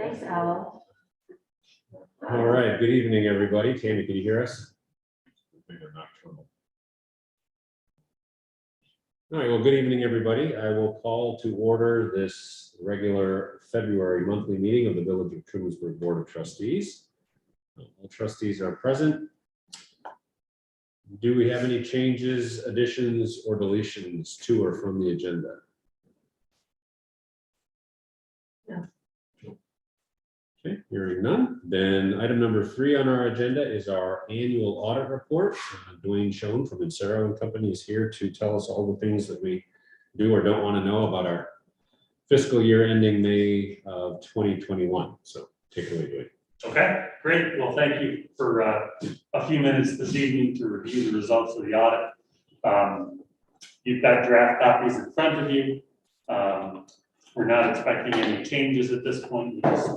Thanks, Al. All right, good evening, everybody. Tammy, can you hear us? All right, well, good evening, everybody. I will call to order this regular February monthly meeting of the Village of Trumansburg Board of Trustees. All trustees are present. Do we have any changes, additions, or deletions to or from the agenda? No. Okay, hearing none. Then item number 3 on our agenda is our annual audit report. Dwayne Schoen from Insero and Company is here to tell us all the things that we do or don't want to know about our fiscal year ending May of 2021. So take it away, Dwayne. Okay, great. Well, thank you for a few minutes this evening to review the results of the audit. You've got draft copies in front of you. We're not expecting any changes at this point. We just,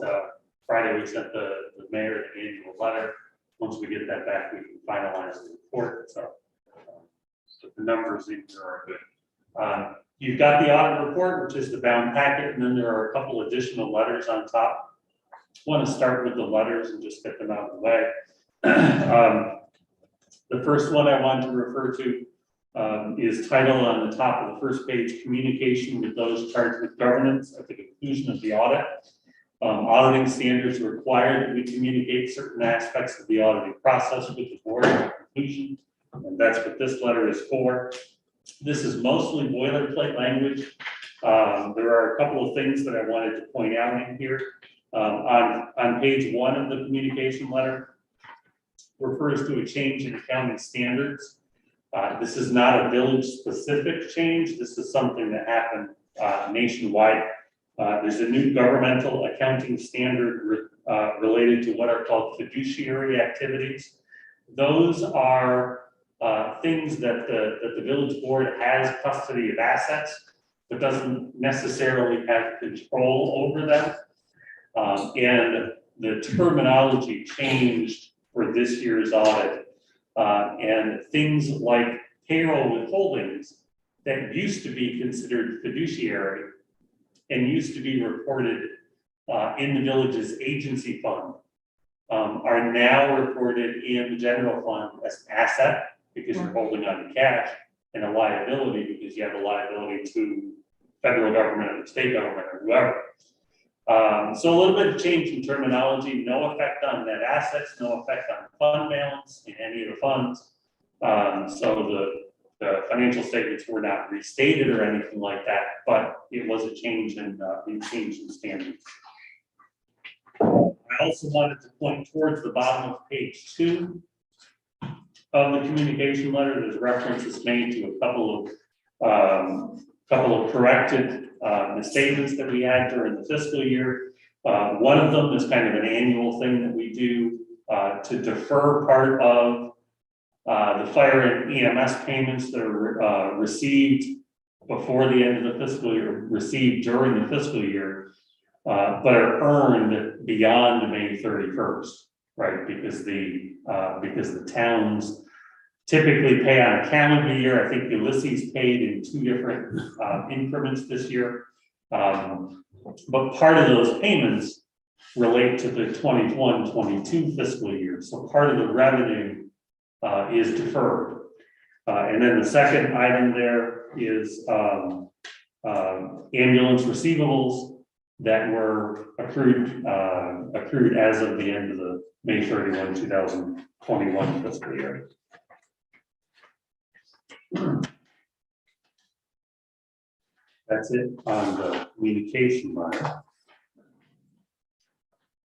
Friday, we sent the mayor the annual letter. Once we get that back, we can finalize the report. So the numbers in here are good. You've got the audit report, which is the bound packet, and then there are a couple additional letters on top. I want to start with the letters and just get them out of the way. The first one I want to refer to is titled on the top of the first page, Communication with Those Charged with Governance at the Conclusion of the Audit. Auditing standards require that we communicate certain aspects of the auditing process with the board at conclusion, and that's what this letter is for. This is mostly boilerplate language. There are a couple of things that I wanted to point out in here. On page 1 of the communication letter, refers to a change in accounting standards. This is not a village-specific change. This is something that happened nationwide. There's a new governmental accounting standard related to what are called fiduciary activities. Those are things that the village board has custody of assets, but doesn't necessarily have control over them. And the terminology changed for this year's audit. And things like payroll withholdings that used to be considered fiduciary and used to be reported in the village's agency fund are now reported in the general fund as an asset because you're holding on to cash, and a liability because you have a liability to federal government or the state government or whoever. So a little bit of change in terminology, no effect on net assets, no effect on fund balance in any of the funds. So the financial statements were not restated or anything like that, but it was a change in standards. I also wanted to point towards the bottom of page 2 of the communication letter. There's references made to a couple of corrected misstatements that we had during the fiscal year. One of them is kind of an annual thing that we do to defer part of the fire and EMS payments that are received before the end of the fiscal year, received during the fiscal year, but are earned beyond May 31st, right? Because the towns typically pay on a calendar year. I think Ulysses paid in 2 different increments this year. But part of those payments relate to the 21-22 fiscal year. So part of the revenue is deferred. And then the second item there is ambulance receivables that were accrued as of the end of the May 31, 2021 fiscal year. That's it on the communication line.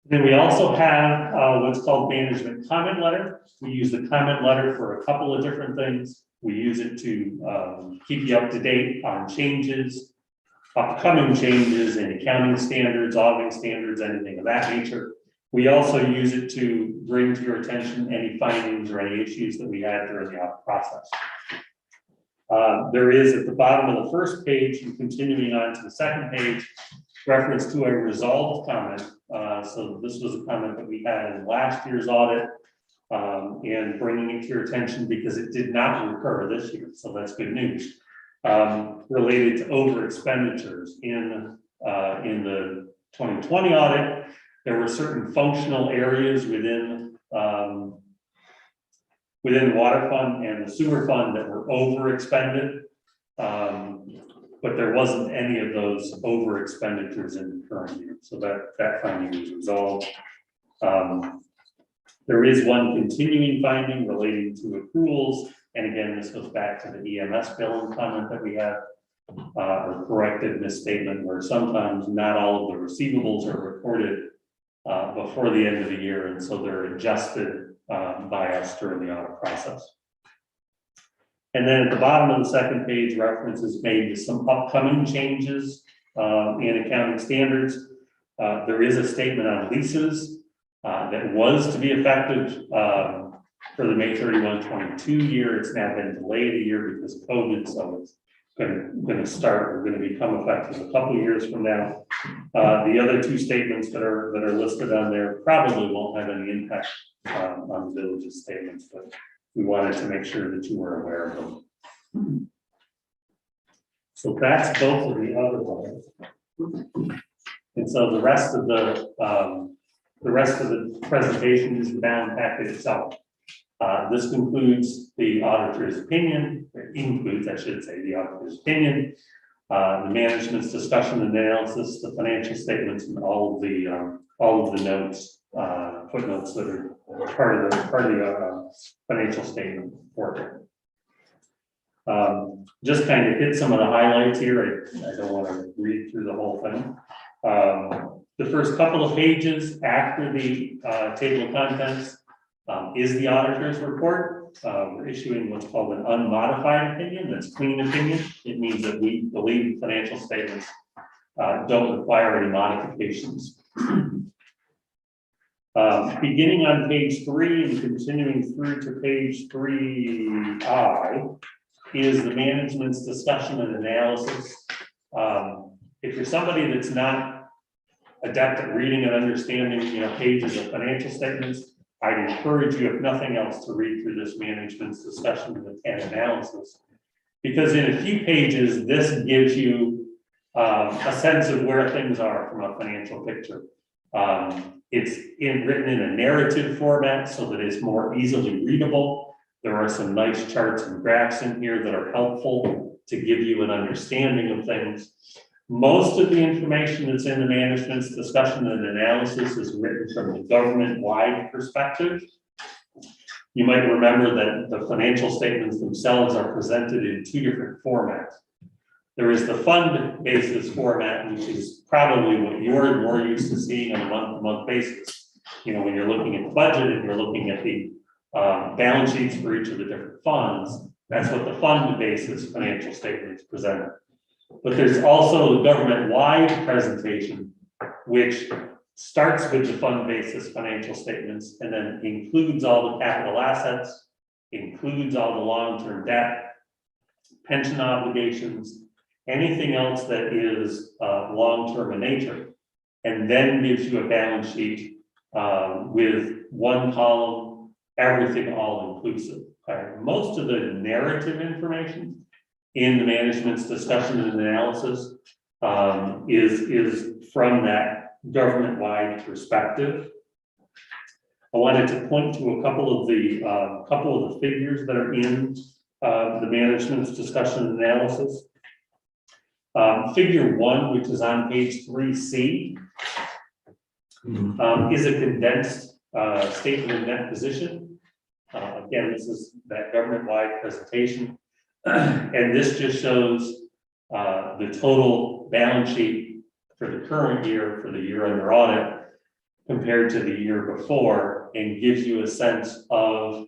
Then we also have what's called management comment letter. We use the comment letter for a couple of different things. We use it to keep you up to date on changes, upcoming changes in accounting standards, auditing standards, anything of that nature. We also use it to bring to your attention any findings or any issues that we had during the audit process. There is at the bottom of the first page and continuing on to the second page, reference to a resolved comment. So this was a comment that we had in last year's audit and bringing it to your attention because it did not recur this year. So that's good news. Related to over expenditures in the 2020 audit, there were certain functional areas within the water fund and the sewer fund that were over expended. But there wasn't any of those over expenditures in the current year. So that finding was resolved. There is one continuing finding relating to accruals. And again, this goes back to the EMS billing comment that we had, or corrected misstatement, where sometimes not all of the receivables are recorded before the end of the year. And so they're adjusted by us during the audit process. And then at the bottom of the second page, reference is made to some upcoming changes in accounting standards. There is a statement on leases that was to be effective for the May 31, 22 year. It's now been delayed a year because of COVID, so it's going to become effective a couple of years from now. The other two statements that are listed on there probably won't have any impact on the village's statements, but we wanted to make sure that you were aware of them. So that's both of the other ones. And so the rest of the presentation is the bound packet itself. This concludes the auditor's opinion. It includes, I should say, the auditor's opinion, the management's discussion and analysis, the financial statements, and all of the notes, footnotes that are part of the financial statement report. Just kind of hit some of the highlights here. I don't want to read through the whole thing. The first couple of pages after the table of contents is the auditor's report. We're issuing what's called an unmodified opinion. That's clean opinion. It means that we believe financial statements don't require any modifications. Beginning on page 3 and continuing through to page 3I is the management's discussion and analysis. If you're somebody that's not adept at reading and understanding, pages of financial statements, I'd encourage you, if nothing else, to read through this management's discussion and analysis, because in a few pages, this gives you a sense of where things are from a financial picture. It's written in a narrative format so that it's more easily readable. There are some nice charts and graphs in here that are helpful to give you an understanding of things. Most of the information that's in the management's discussion and analysis is written from the government-wide perspective. You might remember that the financial statements themselves are presented in two different formats. There is the fund basis format, which is probably what you're more used to seeing on a month-to-month basis. When you're looking at the budget and you're looking at the balance sheets for each of the different funds, that's what the fund basis financial statements present. But there's also the government-wide presentation, which starts with the fund basis financial statements and then includes all the capital assets, includes all the long-term debt, pension obligations, anything else that is long-term in nature, and then gives you a balance sheet with one column, everything all inclusive. Okay? Most of the narrative information in the management's discussion and analysis is from that government-wide perspective. I wanted to point to a couple of the figures that are in the management's discussion and analysis. Figure 1, which is on page 3C, is a condensed statement of net position. Again, this is that government-wide presentation. And this just shows the total balance sheet for the current year, for the year under audit, compared to the year before, and gives you a sense of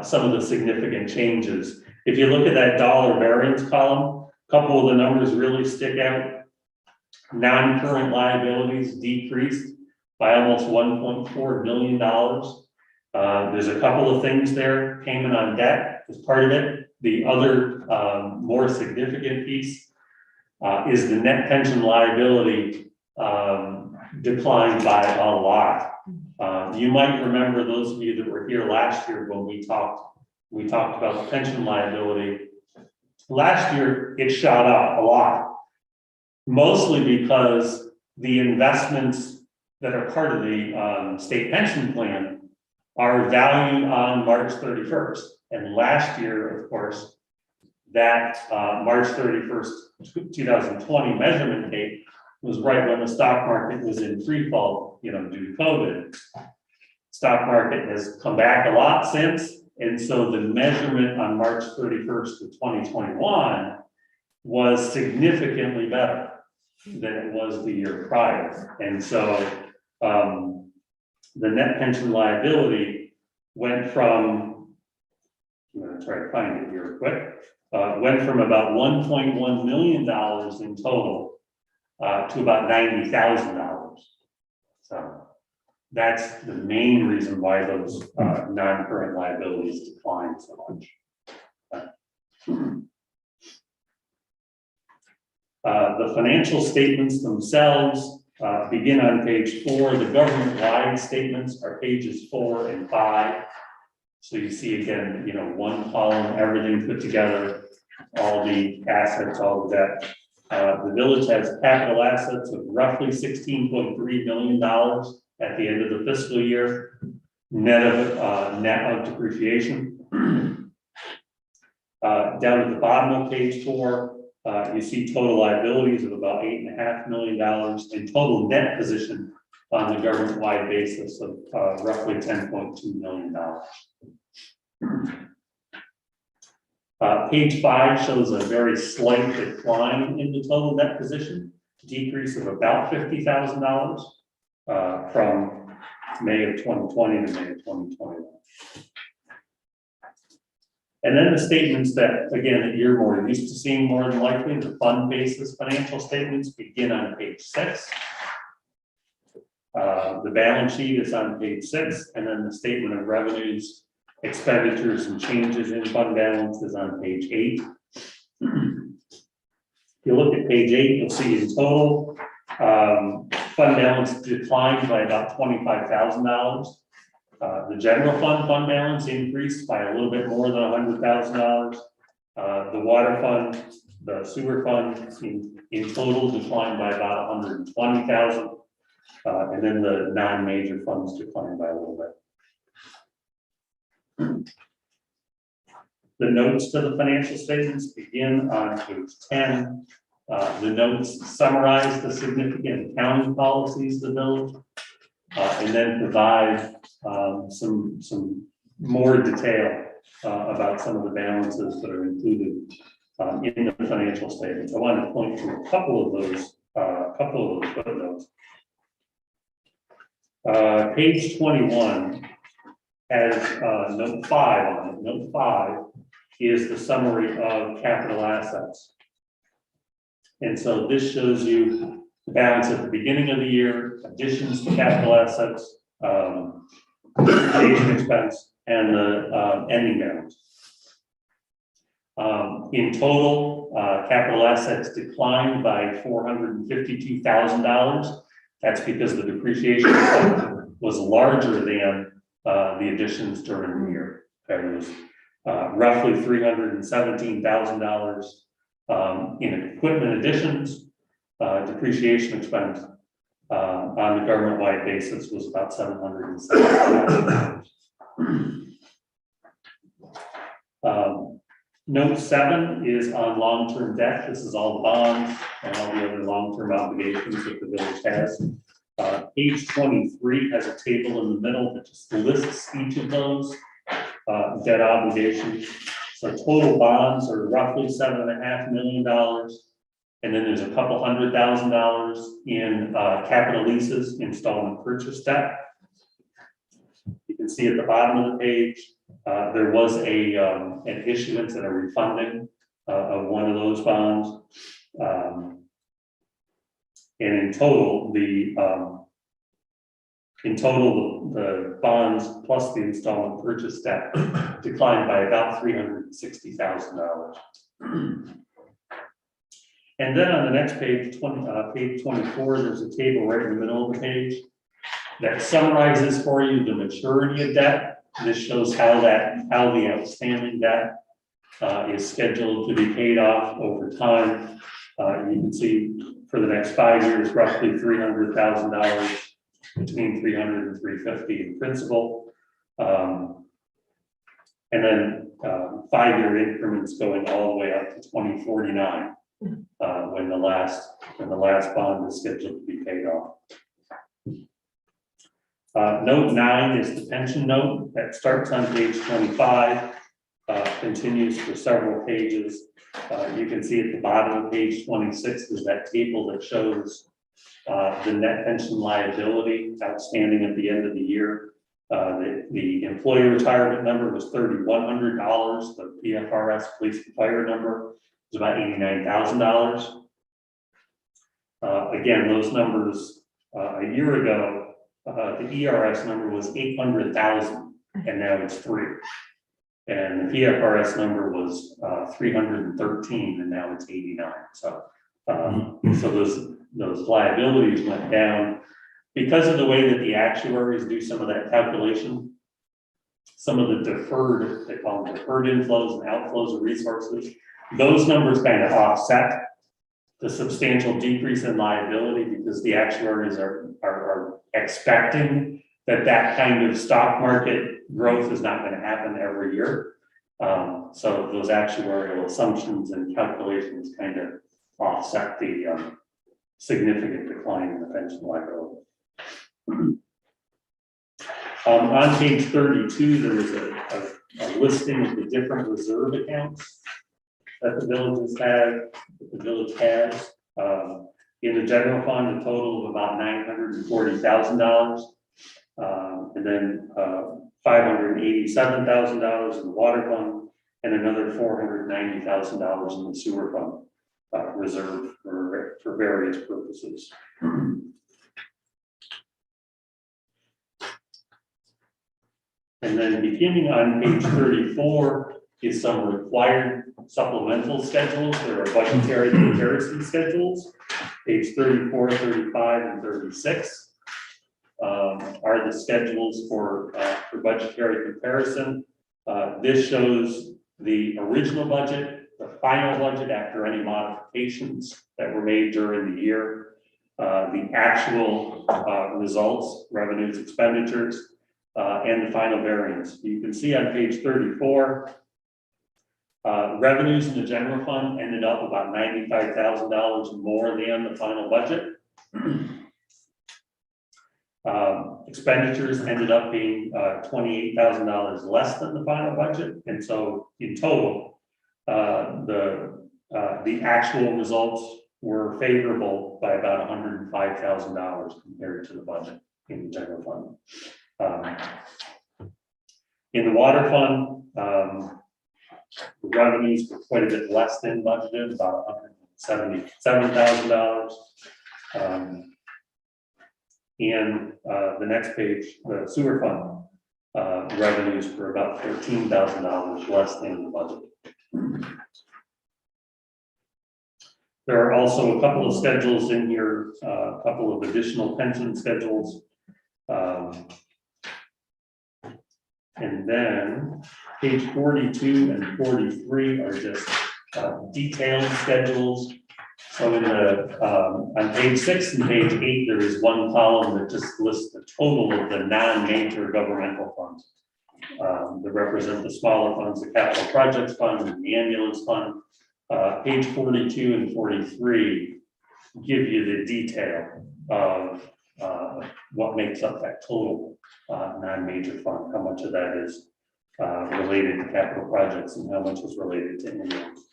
some of the significant changes. If you look at that dollar variance column, a couple of the numbers really stick out. Non-current liabilities decreased by almost $1.4 million. There's a couple of things there. Payment on debt is part of it. The other more significant piece is the net pension liability declined by a lot. You might remember, those of you that were here last year when we talked about the pension liability. Last year, it shot up a lot, mostly because the investments that are part of the state pension plan are valued on March 31st. And last year, of course, that March 31st, 2020 measurement date was right when the stock market was in free fall, due to COVID. Stock market has come back a lot since. And so the measurement on March 31st of 2021 was significantly better than it was the year prior. And so the net pension liability went from, I'm going to try to find it here quick, went from about $1.1 million in total to about $90,000. So that's the main reason why those non-current liabilities declined so much. The financial statements themselves begin on page 4. The government-wide statements are pages 4 and 5. So you see again, one column, everything put together, all the assets, all the debt. The village has capital assets of roughly $16.3 million at the end of the fiscal year, net of depreciation. Down at the bottom of page 4, you see total liabilities of about $8.5 million and total net position on the government-wide basis of roughly $10.2 million. Page 5 shows a very slight decline in the total net position, decrease of about $50,000 from May of 2020 to May of 2021. And then the statements that, again, that you're more used to seeing more than likely, the fund basis financial statements begin on page 6. The balance sheet is on page 6, and then the statement of revenues, expenditures, and changes in fund balance is on page 8. If you look at page 8, you'll see in total, fund balance declined by about $25,000. The general fund balance increased by a little bit more than $100,000. The water fund, the sewer fund in total declined by about $120,000. And then the non-major funds declined by a little bit. The notes to the financial statements begin on page 10. The notes summarize the significant accounting policies of the village, and then provide some more detail about some of the balances that are included in the financial statements. I want to point to a couple of those footnotes. Page 21 has note 5 on it. Note 5 is the summary of capital assets. And so this shows you the balance at the beginning of the year, additions to capital assets, depreciation expense, and the ending balance. In total, capital assets declined by $452,000. That's because the depreciation was larger than the additions during the year. It was roughly $317,000 in equipment additions. Depreciation expense on the government-wide basis was about $770,000. Note 7 is on long-term debt. This is all the bonds and all the other long-term obligations that the village has. Page 23 has a table in the middle that just lists each of those debt obligations. So total bonds are roughly $7.5 million. And then there's a couple $100,000 in capital leases, installment purchase debt. You can see at the bottom of the page, there was an issuance and a refunding of one of those bonds. And in total, the bonds plus the installment purchase debt declined by about $360,000. And then on the next page, page 24, there's a table right in the middle of the page that summarizes for you the maturity of debt. This shows how the outstanding debt is scheduled to be paid off over time. You can see for the next 5 years, roughly $300,000, between 300 and 350 in principal. And then 5-year increments going all the way up to 2049, when the last bond is scheduled to be paid off. Note 9 is the pension note that starts on page 25, continues for several pages. You can see at the bottom of page 26 is that table that shows the net pension liability outstanding at the end of the year. The employee retirement number was $3,100. The PFRS police and fire number was about $89,000. Again, those numbers a year ago, the ERS number was 800,000, and now it's 3. And the PFRS number was 313, and now it's 89. So, so those liabilities went down because of the way that the actuaries do some of that calculation. Some of the deferred, they call them deferred inflows and outflows of resources. Those numbers kind of offset the substantial decrease in liability because the actuaries are expecting that kind of stock market growth is not going to happen every year. So those actuarial assumptions and calculations kind of offset the significant decline in the pension liability. On page 32, there is a listing of the different reserve accounts that the village has. In the general fund, a total of about $940,000, and then $587,000 in the water fund, and another $490,000 in the sewer fund, reserved for various purposes. And then beginning on page 34 is some required supplemental schedules. There are budgetary comparison schedules. Page 34, 35, and 36 are the schedules for budgetary comparison. This shows the original budget, the final budget after any modifications that were made during the year, the actual results, revenues, expenditures, and the final variance. You can see on page 34, revenues in the general fund ended up about $95,000 more than the final budget. Expenditures ended up being $28,000 less than the final budget. And so in total, the actual results were favorable by about $105,000 compared to the budget in the general fund. In the water fund, the revenues were quite a bit less than budgeted, about $177,000. And the next page, the sewer fund revenues were about $13,000 less than the budget. There are also a couple of schedules in here, a couple of additional pension schedules. And then page 42 and 43 are just detailed schedules. So in the on page 6 and page 8, there is one column that just lists the total of the non-major governmental funds that represent the smaller funds, the capital projects fund and the ambulance fund. Page 42 and 43 give you the detail of what makes up that total non-major fund, how much of that is related to capital projects and how much is related to ambulance.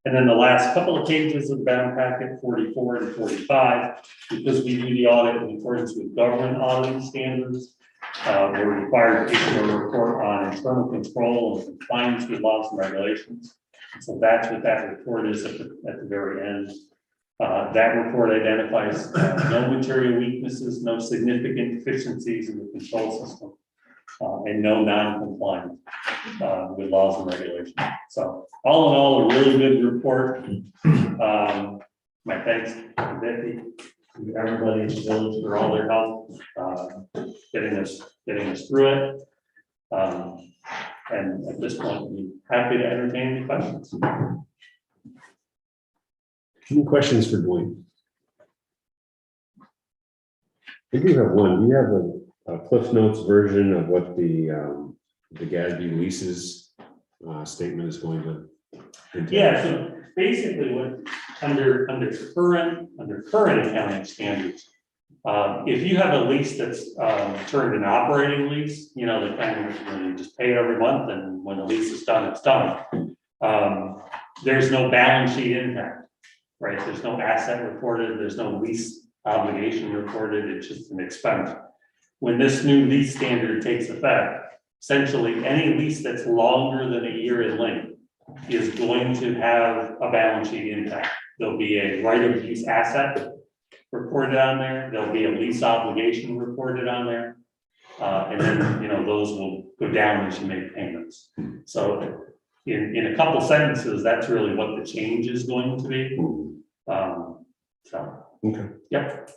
And then the last couple of pages of the bound packet, 44 and 45, because we do the audit in accordance with government auditing standards, we're required to issue a report on internal control and compliance with laws and regulations. So that's what that report is at the very end. That report identifies no material weaknesses, no significant deficiencies in the control system, and no non-compliance with laws and regulations. So all in all, a really good report. My thanks to Becky, to everybody in the village for all their help getting us through it. And at this point, I'm happy to entertain any questions. Any questions for Dwayne? I do have one. Do you have a Cliff Notes version of what the GASB leases statement is going to entail? Yeah, so basically what, under current accounting standards, if you have a lease that's turned an operating lease, you know, the kind of, you just pay it every month, and when the lease is done, it's done. There's no balance sheet impact, right? There's no asset reported, there's no lease obligation reported, it's just an expense. When this new lease standard takes effect, essentially any lease that's longer than a year in length is going to have a balance sheet impact. There'll be a right of use asset reported on there, there'll be a lease obligation reported on there. And then, you know, those will go down as you make payments. So in a couple sentences, that's really what the change is going to be. So, Okay. yep.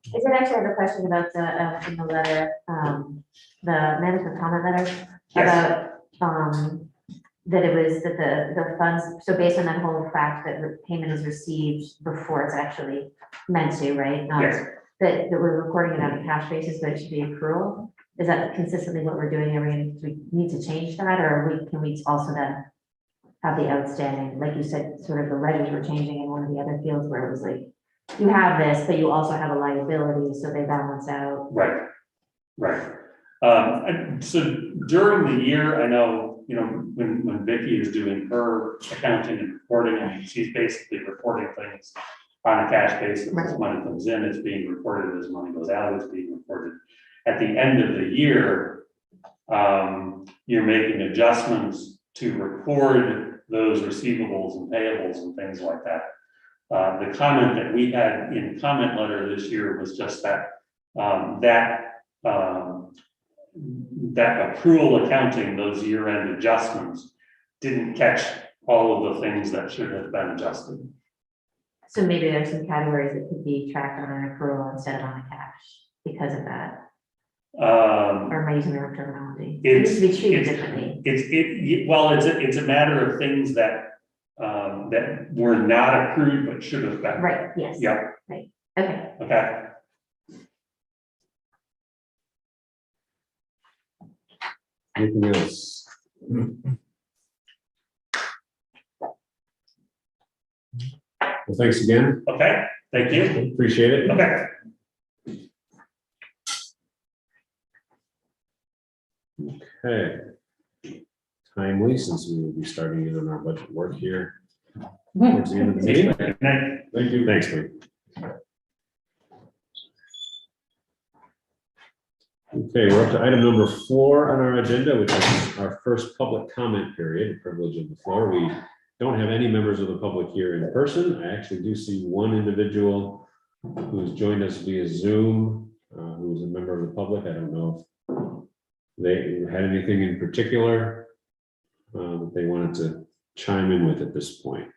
I did actually have a question about the, in the letter, the management comment letter. Yes. About, that it was that the funds, so based on that whole fact that the payment is received before it's actually meant to, right? Yes. That we're recording it on a cash basis, but it should be accrual. Is that consistently what we're doing? Do we need to change that, or can we also then have the outstanding, like you said, sort of the ledgers were changing in one of the other fields where it was like, you have this, but you also have a liability, so they balance out. Right, right. And so during the year, I know, you know, when Vicky is doing her accounting and reporting, I mean, she's basically reporting things on a cash basis. As money comes in, it's being reported. As money goes out, it's being reported. At the end of the year, you're making adjustments to record those receivables and payables and things like that. The comment that we had in comment letter this year was just that that accrual accounting, those year-end adjustments, didn't catch all of the things that should have been adjusted. So maybe there's some categories that could be tracked on an accrual instead of on a cash because of that. Or am I using the wrong terminology? It needs to be treated differently. Well, it's a matter of things that that were not accrued but should have been. Right, yes. Yep. Right, okay. Okay. Anything else? Well, thanks again. Okay, thank you. Appreciate it. Okay. Okay. Timely, since we will be starting in on our budget work here towards the end of the meeting. Good night. Thank you. Thanks, Mike. Okay, we're up to item number 4 on our agenda, which is our first public comment period, the privilege of the floor. We don't have any members of the public here in person. I actually do see one individual who's joined us via Zoom, who's a member of the public. I don't know if they had anything in particular that they wanted to chime in with at this point.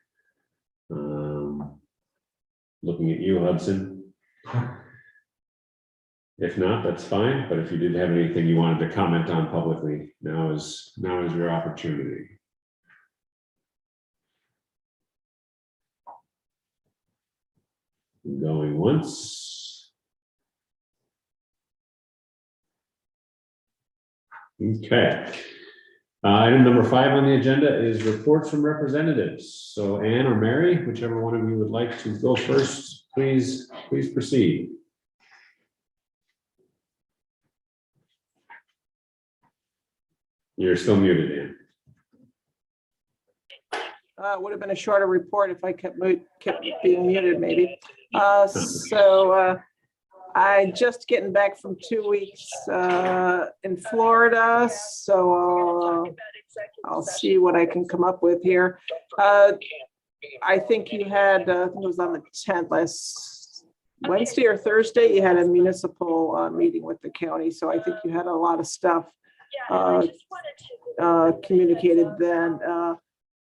Looking at you, Hudson. If not, that's fine, but if you did have anything you wanted to comment on publicly, now is your opportunity. Going once. Okay. Item number 5 on the agenda is reports from representatives. So Ann or Mary, whichever one of you would like to go first, please proceed. You're still muted, Ann. Would have been a shorter report if I kept being muted, maybe. I just getting back from 2 weeks in Florida, so I'll see what I can come up with here. I think you had, I think it was on the 10th, last Wednesday or Thursday, you had a municipal meeting with the county, so I think you had a lot of stuff communicated then.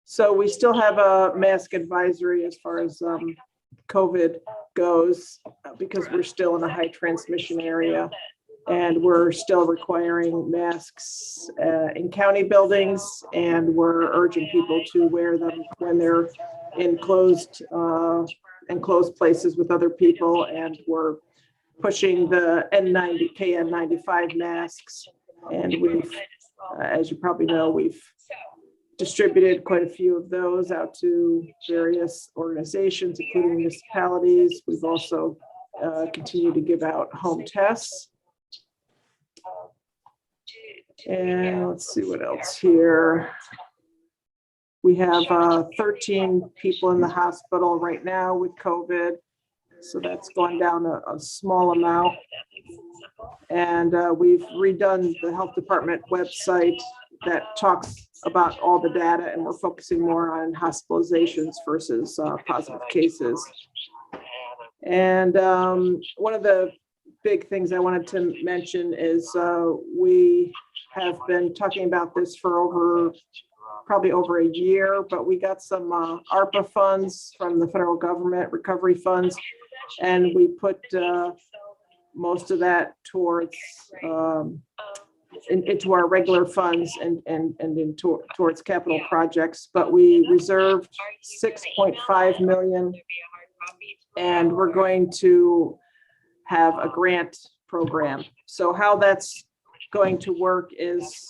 So we still have a mask advisory as far as COVID goes, because we're still in a high transmission area. And we're still requiring masks in county buildings, and we're urging people to wear them when they're in enclosed places with other people. And we're pushing the N90, KN95 masks. And we've, as you probably know, we've distributed quite a few of those out to various organizations, including municipalities. We've also continued to give out home tests. And let's see what else here. We have 13 people in the hospital right now with COVID. So that's gone down a small amount. And we've redone the health department website that talks about all the data, and we're focusing more on hospitalizations versus positive cases. And one of the big things I wanted to mention is we have been talking about this for probably over a year, but we got some ARPA funds from the federal government, recovery funds, and we put most of that towards into our regular funds and towards capital projects. But we reserved 6.5 million, and we're going to have a grant program. So how that's going to work is,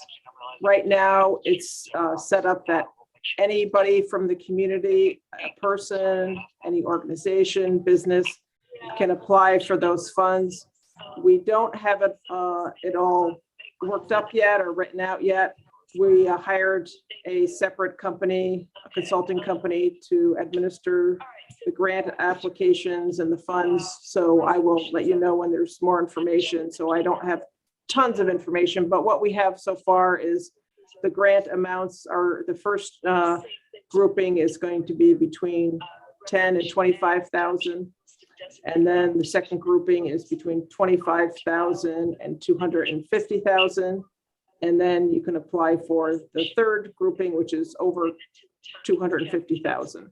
right now it's set up that anybody from the community, a person, any organization, business can apply for those funds. We don't have it all worked up yet or written out yet. We hired a separate company, a consulting company, to administer the grant applications and the funds. So I will let you know when there's more information. So I don't have tons of information, but what we have so far is the grant amounts are, the first grouping is going to be between 10 and 25,000. And then the second grouping is between 25,000 and 250,000. And then you can apply for the third grouping, which is over 250,000.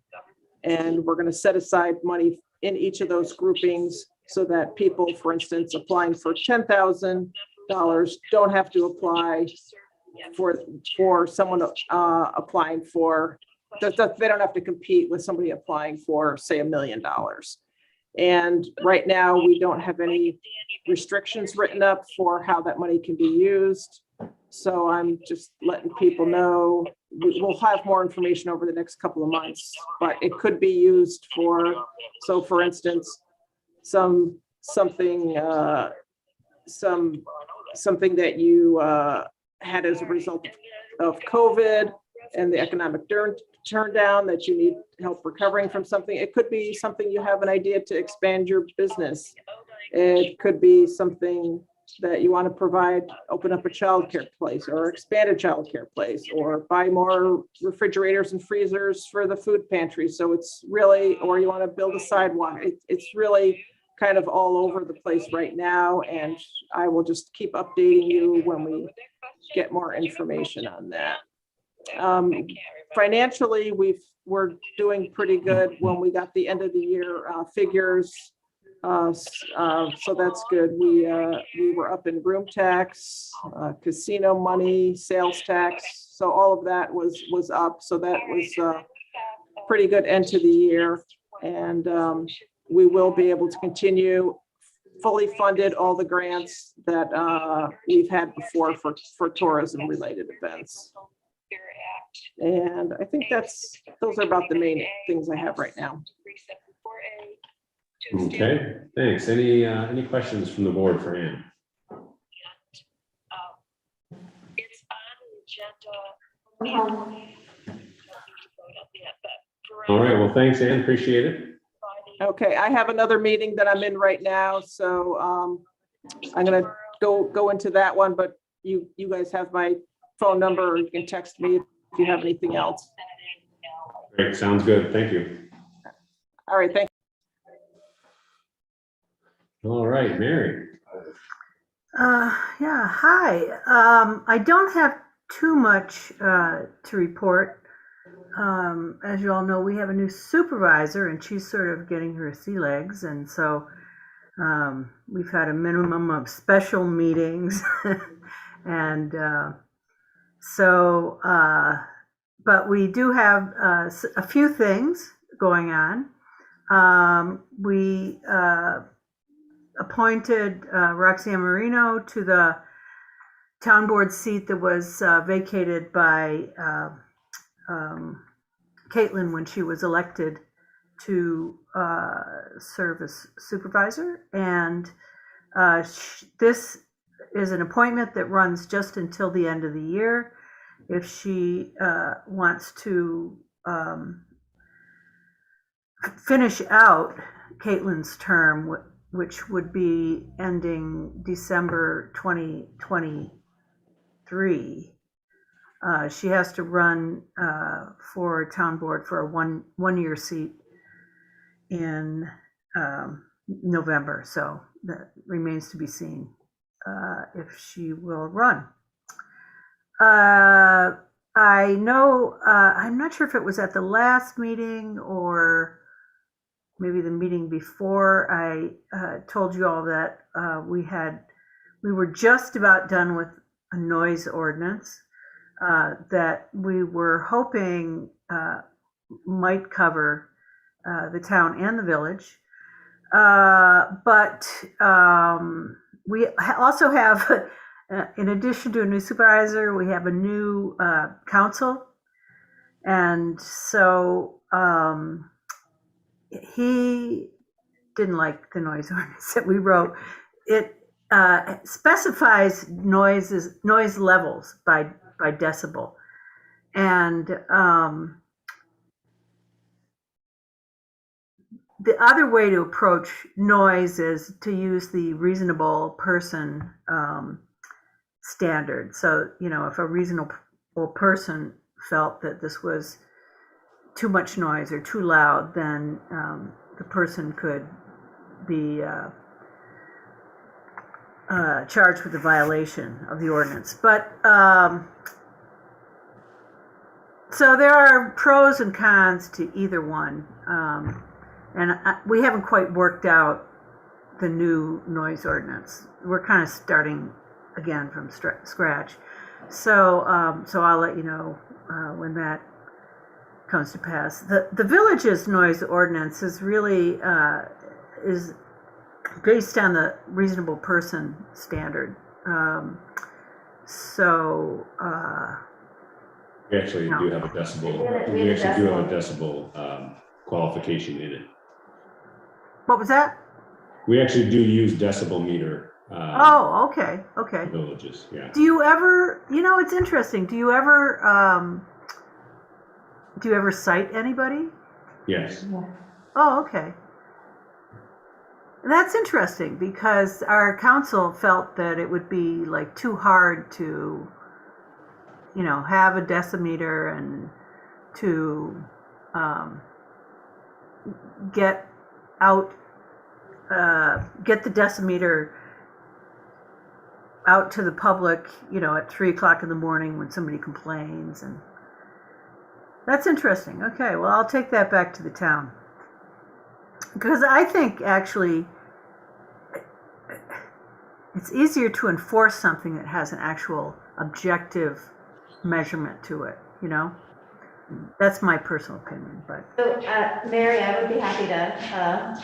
And we're going to set aside money in each of those groupings so that people, for instance, applying for $10,000 don't have to apply for someone applying for, they don't have to compete with somebody applying for, say, $1 million. And right now, we don't have any restrictions written up for how that money can be used. So I'm just letting people know, we'll have more information over the next couple of months, but it could be used for, so for instance, something that you had as a result of COVID and the economic turn down, that you need help recovering from something. It could be something you have an idea to expand your business. It could be something that you want to provide, open up a childcare place or expand a childcare place, or buy more refrigerators and freezers for the food pantry. So it's really, or you want to build a sidewalk. It's really kind of all over the place right now. And I will just keep updating you when we get more information on that. Financially, we're doing pretty good when we got the end of the year figures. So that's good. We were up in room tax, casino money, sales tax. So all of that was up. So that was a pretty good end to the year. And we will be able to continue fully funded all the grants that we've had before for tourism related events. And I think those are about the main things I have right now. Okay, thanks. Any questions from the board for Ann? It's on the agenda. All right, well, thanks, Ann, appreciate it. Okay, I have another meeting that I'm in right now, so I'm gonna go into that one, but you guys have my phone number, or you can text me if you have anything else. Great, sounds good. Thank you. All right, thank you. All right, Mary. Yeah, hi. I don't have too much to report. As you all know, we have a new supervisor and she's sort of getting her sea legs. And so We've had a minimum of special meetings. And but we do have a few things going on. We appointed Roxanne Marino to the town board seat that was vacated by Caitlin when she was elected to serve as supervisor. And this is an appointment that runs just until the end of the year. If she wants to finish out Caitlin's term, which would be ending December 2023, she has to run for town board for a one-year seat in November. So that remains to be seen if she will run. I know, I'm not sure if it was at the last meeting or maybe the meeting before, I told you all that we were just about done with a noise ordinance that we were hoping might cover the town and the village. But we also have, in addition to a new supervisor, we have a new council. And so he didn't like the noise ordinance that we wrote. It specifies noise levels by decibel. And the other way to approach noise is to use the reasonable person standard. So, if a reasonable person felt that this was too much noise or too loud, then the person could be charged with a violation of the ordinance. But so there are pros and cons to either one. And we haven't quite worked out the new noise ordinance. We're kind of starting again from scratch. So I'll let you know when that comes to pass. The village's noise ordinance is really is based on the reasonable person standard. We actually do have a decibel. We actually do have a decibel qualification in it. What was that? We actually do use decibel meter. Oh, okay. Villages, yeah. Do you ever? It's interesting. Do you ever cite anybody? Yes. Oh, okay. That's interesting because our council felt that it would be like too hard to, have a decimeter and to get the decimeter out to the public, at 3:00 in the morning when somebody complains. And that's interesting. Okay, well, I'll take that back to the town. Because I think actually it's easier to enforce something that has an actual objective measurement to it, That's my personal opinion, but. So, Mary, I would be happy to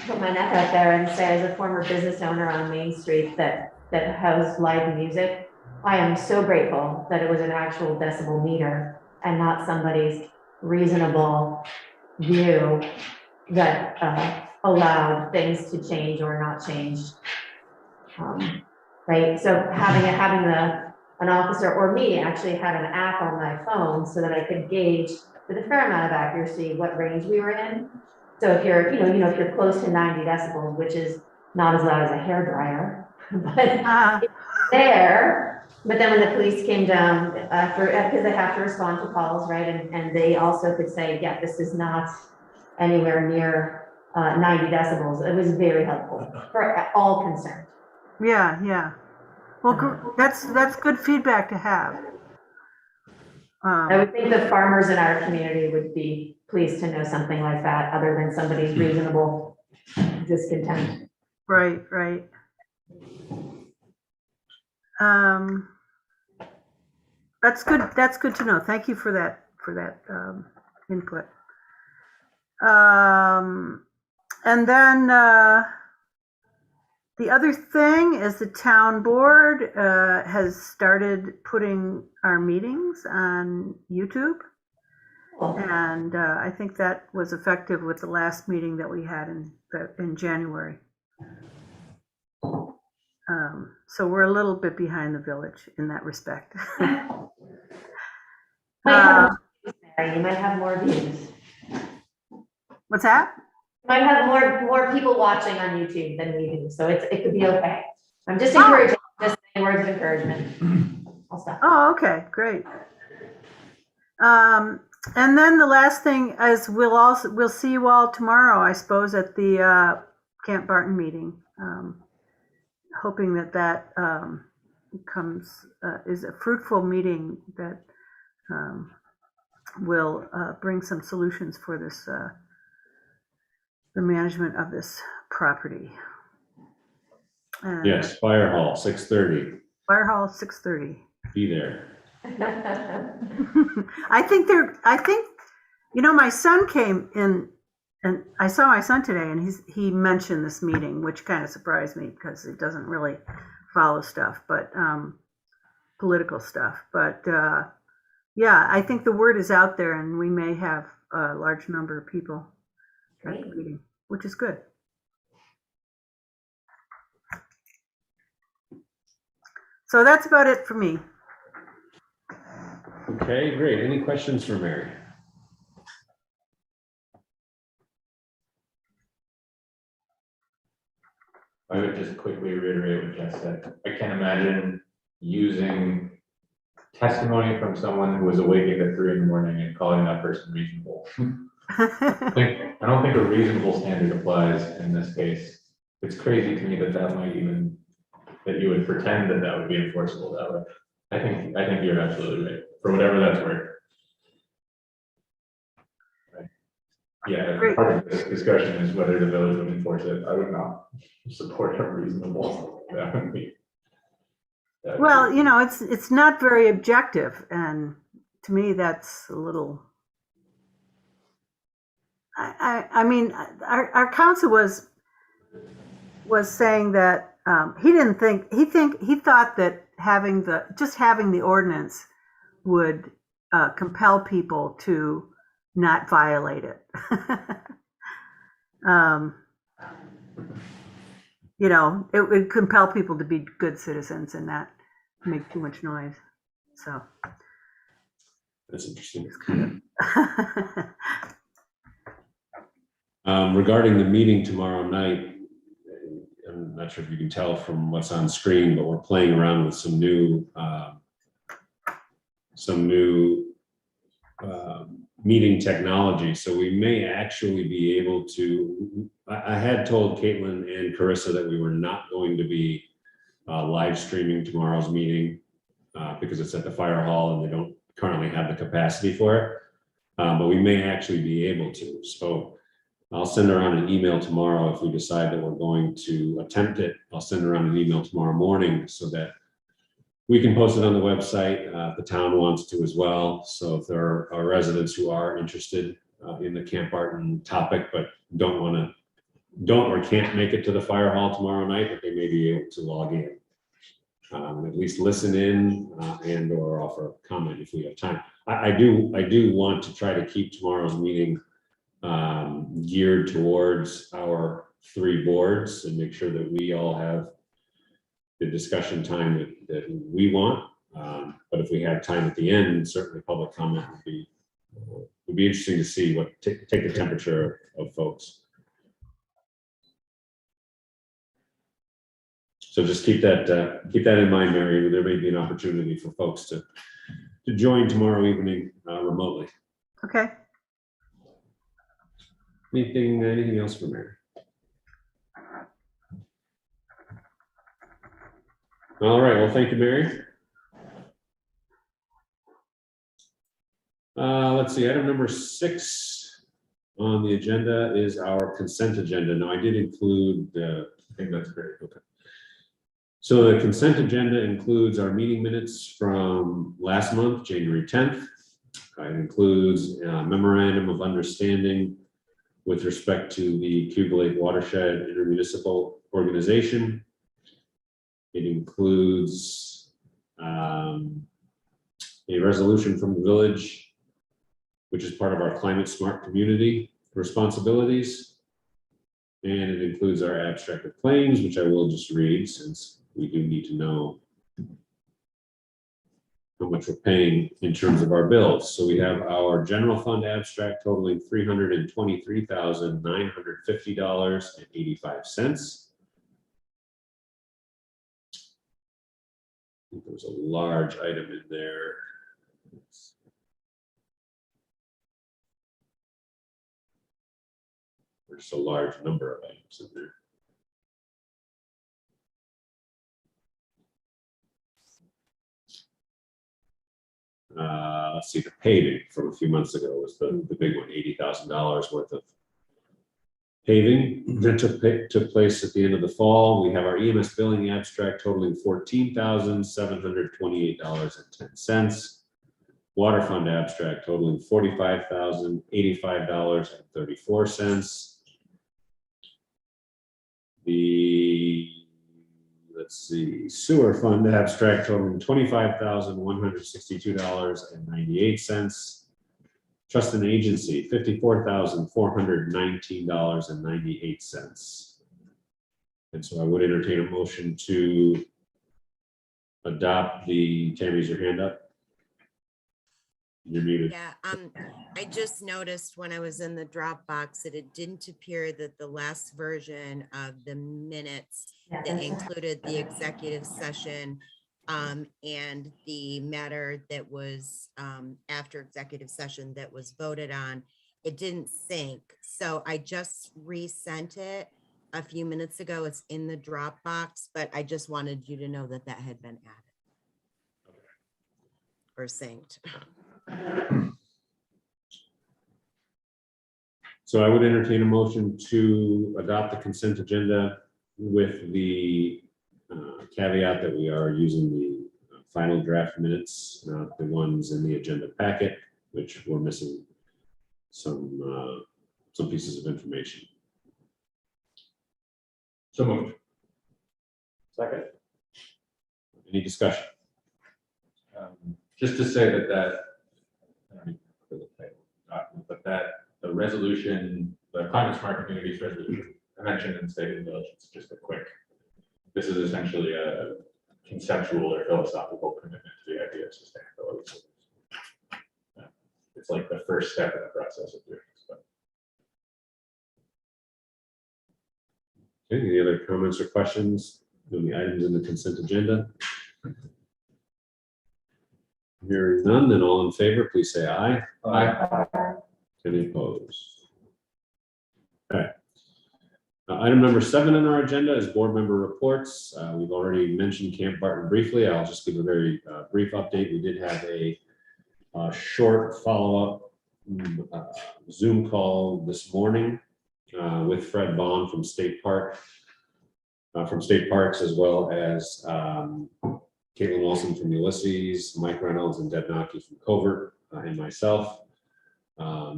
put my neck out there and say, as a former business owner on Main Street that housed live music, I am so grateful that it was an actual decibel meter and not somebody's reasonable view that allowed things to change or not change. Right. So having an officer or me actually had an app on my phone so that I could gauge with a fair amount of accuracy what range we were in. So if you're, if you're close to 90 decibels, which is not as loud as a hairdryer, but it's there. But then when the police came down, because they have to respond to calls, right? And they also could say, yeah, this is not anywhere near 90 decibels. It was very helpful for all concerned. Yeah. Well, that's good feedback to have. I would think the farmers in our community would be pleased to know something like that, other than somebody's reasonable discontent. Right, right. That's good. That's good to know. Thank you for that, input. And then, the other thing is the town board, has started putting our meetings on YouTube. And, I think that was effective with the last meeting that we had in January. So we're a little bit behind the village in that respect. You might have more views. What's that? You might have more people watching on YouTube than we do, so it could be okay. I'm just encouraging, just saying words of encouragement. I'll stop. Oh, okay, great. And then the last thing is we'll see you all tomorrow, I suppose, at the Camp Barton meeting. Hoping that is a fruitful meeting that will bring some solutions for this, the management of this property. And Yes, Fire Hall, 6:30. Fire Hall, 6:30. Be there. I think, my son came in, and I saw my son today, and he mentioned this meeting, which kind of surprised me because it doesn't really follow stuff, but political stuff. But yeah, I think the word is out there, and we may have a large number of people at the meeting, which is good. So that's about it for me. Okay, great. Any questions for Mary? I would just quickly reiterate what Jess said. I can't imagine using testimony from someone who was awakened at 3 a.m. and calling that person reasonable. I don't think a reasonable standard applies in this case. It's crazy to me that you would pretend that would be enforceable that way. I think you're absolutely right, for whatever that's worth. Right. Yeah, Great. part of this discussion is whether the village would enforce it. I would not support a reasonable. That would be. Well, it's not very objective, and to me, that's a little. I mean, our counsel was saying that he thought that having the ordinance would compel people to not violate it. It would compel people to be good citizens and not make too much noise. So That's interesting. Regarding the meeting tomorrow night, I'm not sure if you can tell from what's on screen, but we're playing around with some new meeting technology. So we may actually be able to, I had told Caitlin and Carissa that we were not going to be live streaming tomorrow's meeting because it's at the fire hall and they don't currently have the capacity for it. But we may actually be able to. So I'll send around an email tomorrow if we decide that we're going to attempt it. I'll send around an email tomorrow morning so that we can post it on the website. If the town wants to as well. So if there are residents who are interested in the Camp Barton topic, but don't or can't make it to the fire hall tomorrow night, but they may be able to log in. At least listen in and or offer a comment if we have time. I do want to try to keep tomorrow's meeting geared towards our 3 boards and make sure that we all have the discussion time that we want. But if we have time at the end, certainly public comment would be interesting to see take the temperature of folks. So just keep that in mind, Mary. There may be an opportunity for folks to join tomorrow evening remotely. Okay. Anything else for Mary? All right. Well, thank you, Mary. Let's see. Item number 6 on the agenda is our consent agenda. Now, I did include the, I think that's great. okay. So the consent agenda includes our meeting minutes from last month, January 10th. It includes a memorandum of understanding with respect to the Cuba Lake Watershed Intermunicipal Organization. It includes a resolution from the village, which is part of our climate smart community responsibilities. And it includes our abstract of claims, which I will just read since we do need to know how much we're paying in terms of our bills. So we have our general fund abstract totaling $323,950.85. I think there was a large item in there. There's a large number of items in there. Let's see, the paving from a few months ago was the big one, $80,000 worth of paving that took place at the end of the fall. We have our EMS billing abstract totaling $14,728.10. Water fund abstract totaling $45,085.34. Let's see, sewer fund abstract totaling $25,162.98. Trust and agency, $54,419.98. And so I would entertain a motion to adopt the, Tammy's your hand up? You're muted. Yeah, I just noticed when I was in the Dropbox that it didn't appear that the last version of the minutes Yeah, that that's- included the executive session and the matter that was after executive session that was voted on, it didn't sync. So I just resent it a few minutes ago. It's in the Dropbox, but I just wanted you to know that that had been added or synced. So I would entertain a motion to adopt the consent agenda with the caveat that we are using the final draft minutes, not the ones in the agenda packet, which we're missing some pieces of information. So moved. Second. Any discussion? Just to say that I don't need for the title document, but that the resolution, the climate smart communities resolution, I mentioned in State of the Village, it's just a quick, this is essentially a conceptual or philosophical commitment to the idea of sustainability. So it's like the first step in the process of doing this. But Okay, any other comments or questions on the items in the consent agenda? Hearing none, then all in favor, please say aye. Any opposed? Okay. Item number 7 on our agenda is board member reports. We've already mentioned Camp Barton briefly. I'll just give a very brief update. We did have a short follow-up Zoom call this morning with Fred Bond from State Parks, as well as Caitlin Wilson from Ulysses, Mike Reynolds and Deb Nocky from Covert, and myself.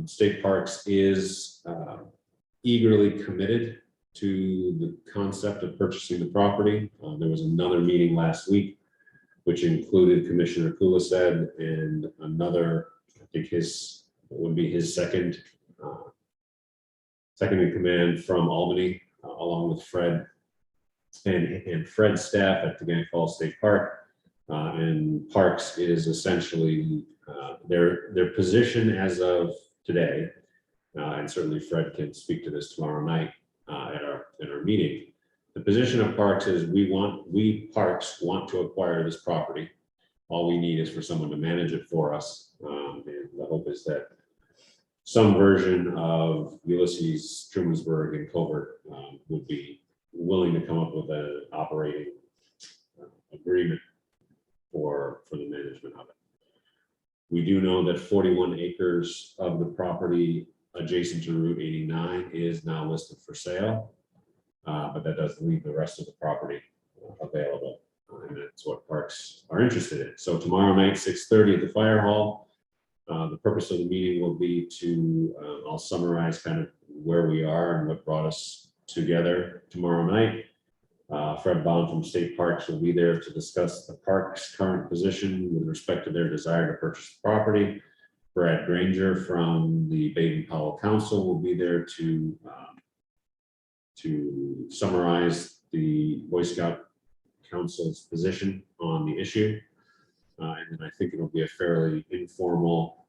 State Parks is eagerly committed to the concept of purchasing the property. There was another meeting last week, which included Commissioner Kulised and another, I think would be his second in command from Albany, along with Fred and Fred's staff at the Gank Falls State Park. And Parks is essentially their position as of today, and certainly Fred can speak to this tomorrow night at our meeting. The position of Parks is we Parks want to acquire this property. All we need is for someone to manage it for us. And the hope is that some version of Ulysses, Trumansburg, and Covert would be willing to come up with an operating agreement for the management of it. We do know that 41 acres of the property adjacent to Route 89 is now listed for sale. But that does leave the rest of the property available. And that's what parks are interested in. So tomorrow night, 6:30 at the fire hall. The purpose of the meeting will be to, I'll summarize kind of where we are and what brought us together tomorrow night. Fred Baum from State Parks will be there to discuss the park's current position with respect to their desire to purchase the property. Brad Granger from the Baden-Powell Council will be there to summarize the Boy Scout Council's position on the issue. And then I think it'll be a fairly informal,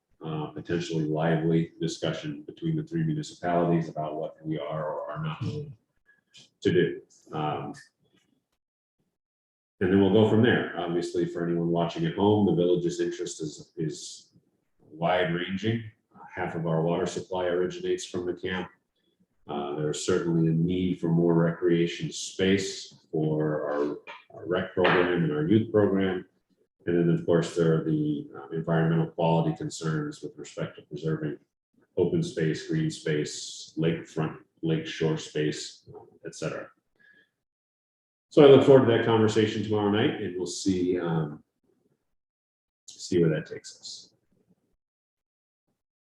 potentially lively discussion between the three municipalities about what we are or are not willing to do. And then we'll go from there. Obviously, for anyone watching at home, the village's interest is wide ranging. Half of our water supply originates from the camp. There's certainly a need for more recreation space for our rec program and our youth program. And then, of course, there are the environmental quality concerns with respect to preserving open space, green space, lakefront, lake shore space, et cetera. So I look forward to that conversation tomorrow night, and we'll see where that takes us.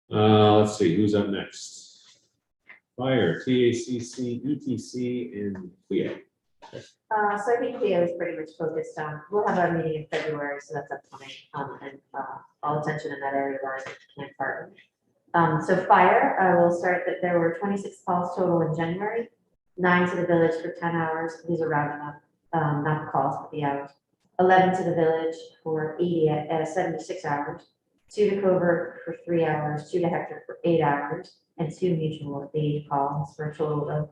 Let's see, who's up next? Fire, TACC, ETC, and CLIA. So I think Cleo is pretty much focused on, we'll have our meeting in February, so that's upcoming, and all attention in that area lies with Camp Park. So fire, I will start that there were 26 calls total in January, 9 to the village for 10 hours. These are rounding up, not the calls, but the hours. 11 to the village for 76 hours, 2 to covert for 3 hours, 2 to Hector for 8 hours, and 2 mutual aid calls for a total of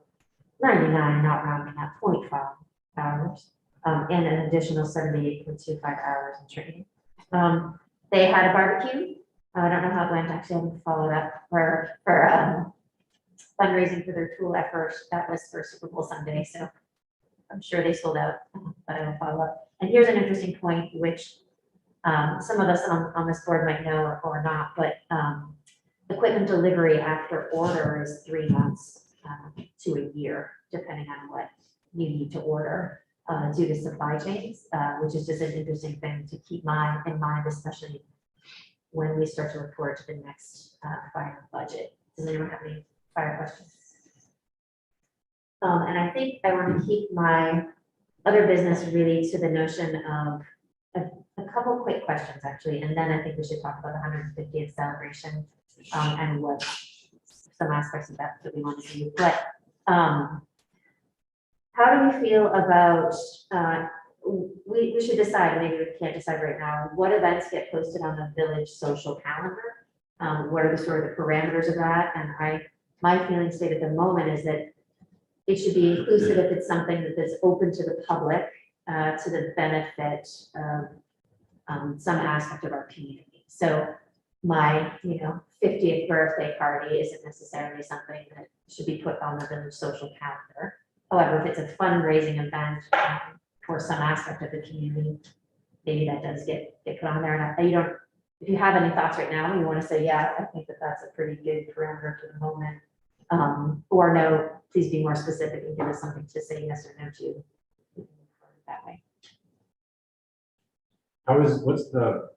99, not rounding up, 0.5 hours, and an additional 78.25 hours in training. They had a barbecue. I don't know how it went. Actually, I haven't followed up for fundraising for their tool effort. That was for Super Bowl Sunday, so I'm sure they sold out, but I will follow up. And here's an interesting point, which some of us on this board might know or not, but equipment delivery after order is 3 months to a year, depending on what you need to order due to supply chains, which is just an interesting thing to keep in mind, especially when we start to report to the next fire budget. Does anyone have any fire questions? And I think I want to keep my other business really to the notion of a couple quick questions, actually, and then I think we should talk about the 150th celebration and what some aspects of that we want to do. But how do we feel about, we should decide, maybe we can't decide right now, what events get posted on the village social calendar? What are the sort of the parameters of that? And my feeling state at the moment is that it should be inclusive if it's something that's open to the public, to the benefit of some aspect of our community. So my, 50th birthday party isn't necessarily something that should be put on the village social calendar. However, if it's a fundraising event for some aspect of the community, maybe that does get put on there. And if you have any thoughts right now, you want to say, yeah, I think that's a pretty good parameter for the moment. Or no, please be more specific and give us something to say yes or no to that way. What's the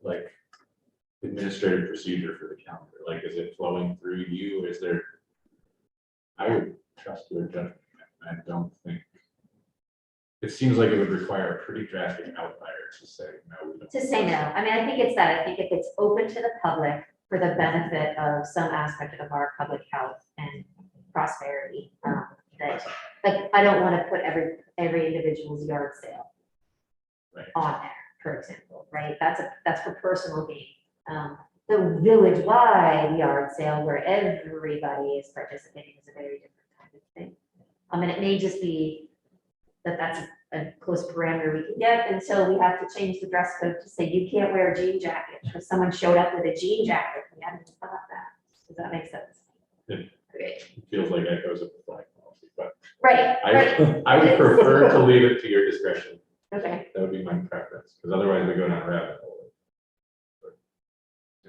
administrative procedure for the calendar? Like, is it flowing through you? I would trust your judgment. I don't think, it seems like it would require a pretty drastic outlier to say no. To say no. I mean, I think it's that. I think if it's open to the public for the benefit of some aspect of our public health and prosperity, that, like, I don't want to put every individual's yard sale on there, for example, right? That's for personal gain. The village-wide yard sale where everybody is participating is a very different kind of thing. And it may just be that's a close parameter we can get until we have to change the dress code to say you can't wear a jean jacket because someone showed up with a jean jacket. We haven't thought that. Does that make sense? Yeah. Okay. It feels like echoes of the flag policy, but Right. I would prefer to leave it to your discretion. Okay. That would be my preference, because otherwise we go down a rabbit hole.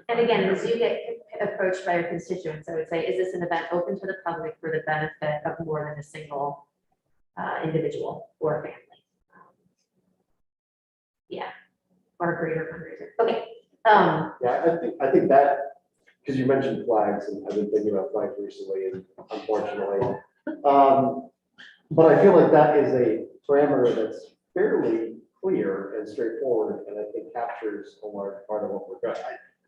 And again, as you get approached by your constituents, I would say, is this an event open to the public for the benefit of more than a single individual or family? Yeah, or a greater fundraiser. Okay. Yeah, I think that, because you mentioned flags, and I've been thinking about flags recently, and unfortunately. But I feel like that is a parameter that's fairly clear and straightforward, and I think captures a large part of what we're doing.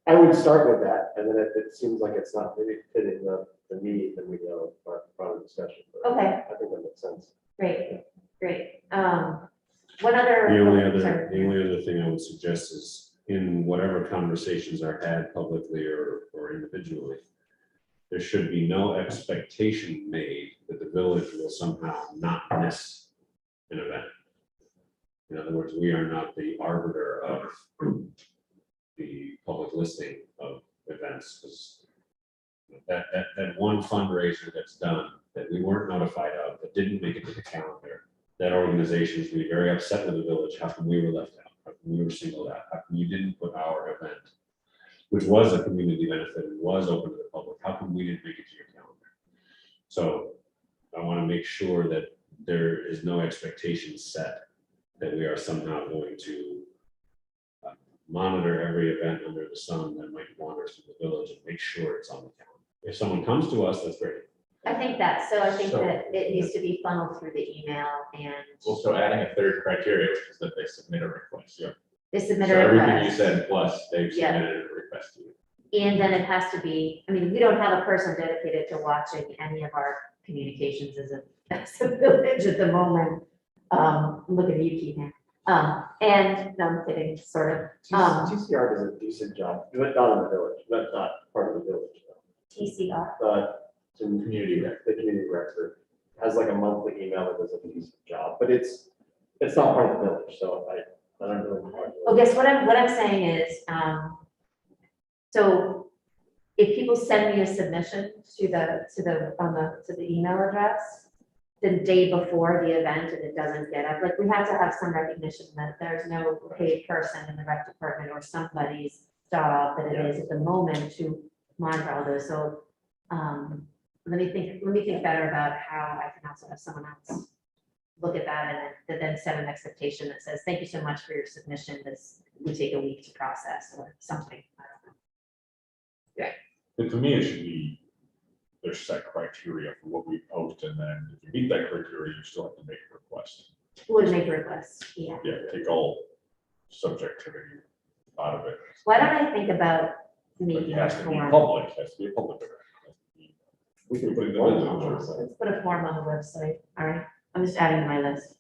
I would start with that, and then if it seems like it's not really fitting the need, then we go front of discussion. But Okay. I think that makes sense. Great, great. What other? The only sorry. other thing I would suggest is in whatever conversations are had publicly or individually, there should be no expectation made that the village will somehow not miss an event. In other words, we are not the arbiter of the public listing of events, because that one fundraiser that's done that we weren't notified of, that didn't make it to the calendar, that organization is really very upset with the village. How come we were left out? How come we were singled out? How come you didn't put our event, which was a community benefit and was open to the public? How come we didn't make it to your calendar? So I want to make sure that there is no expectation set that we are somehow going to monitor every event under the sun that might wander through the village and make sure it's on the calendar. If someone comes to us, that's great. I think that, so I think So- that it needs to be funneled through the email and Also adding a third criteria, which is that they submit a request. Yeah. they So submit a everything you request. said, plus they've Yeah. submitted a request to you. And then it has to be, I mean, we don't have a person dedicated to watching any of our communications as a village at the moment. Look at you, Keith. And no, I'm kidding, sort of. TCR does a decent job, but not in the village, that's not part of the village. TCR. But some community rec, the community record has like a monthly email that does a decent job, but it's not part of the village, so I don't really. Well, guess what I'm saying is, so if people send me a submission to the email address the day before the event and it doesn't get up, like we have to have some recognition that there's no paid person in the rec department or somebody's job that it is at the moment to monitor all those. So, let me think better about how I can also have someone else look at that and then set an expectation that says, thank you so much for your submission. This would take a week to process or something. I don't know. And to me, it should be, there's set criteria for what we post, and then if you meet that criteria, you still have to make a request. Would make requests, yeah. Yeah, take all subjectivity out of it. Why don't I think about But making it a has to be form? public, it has to be a public event. It has to be We can put within it the on the village. website. Let's put a form on the website, all right? I'm just adding to my list.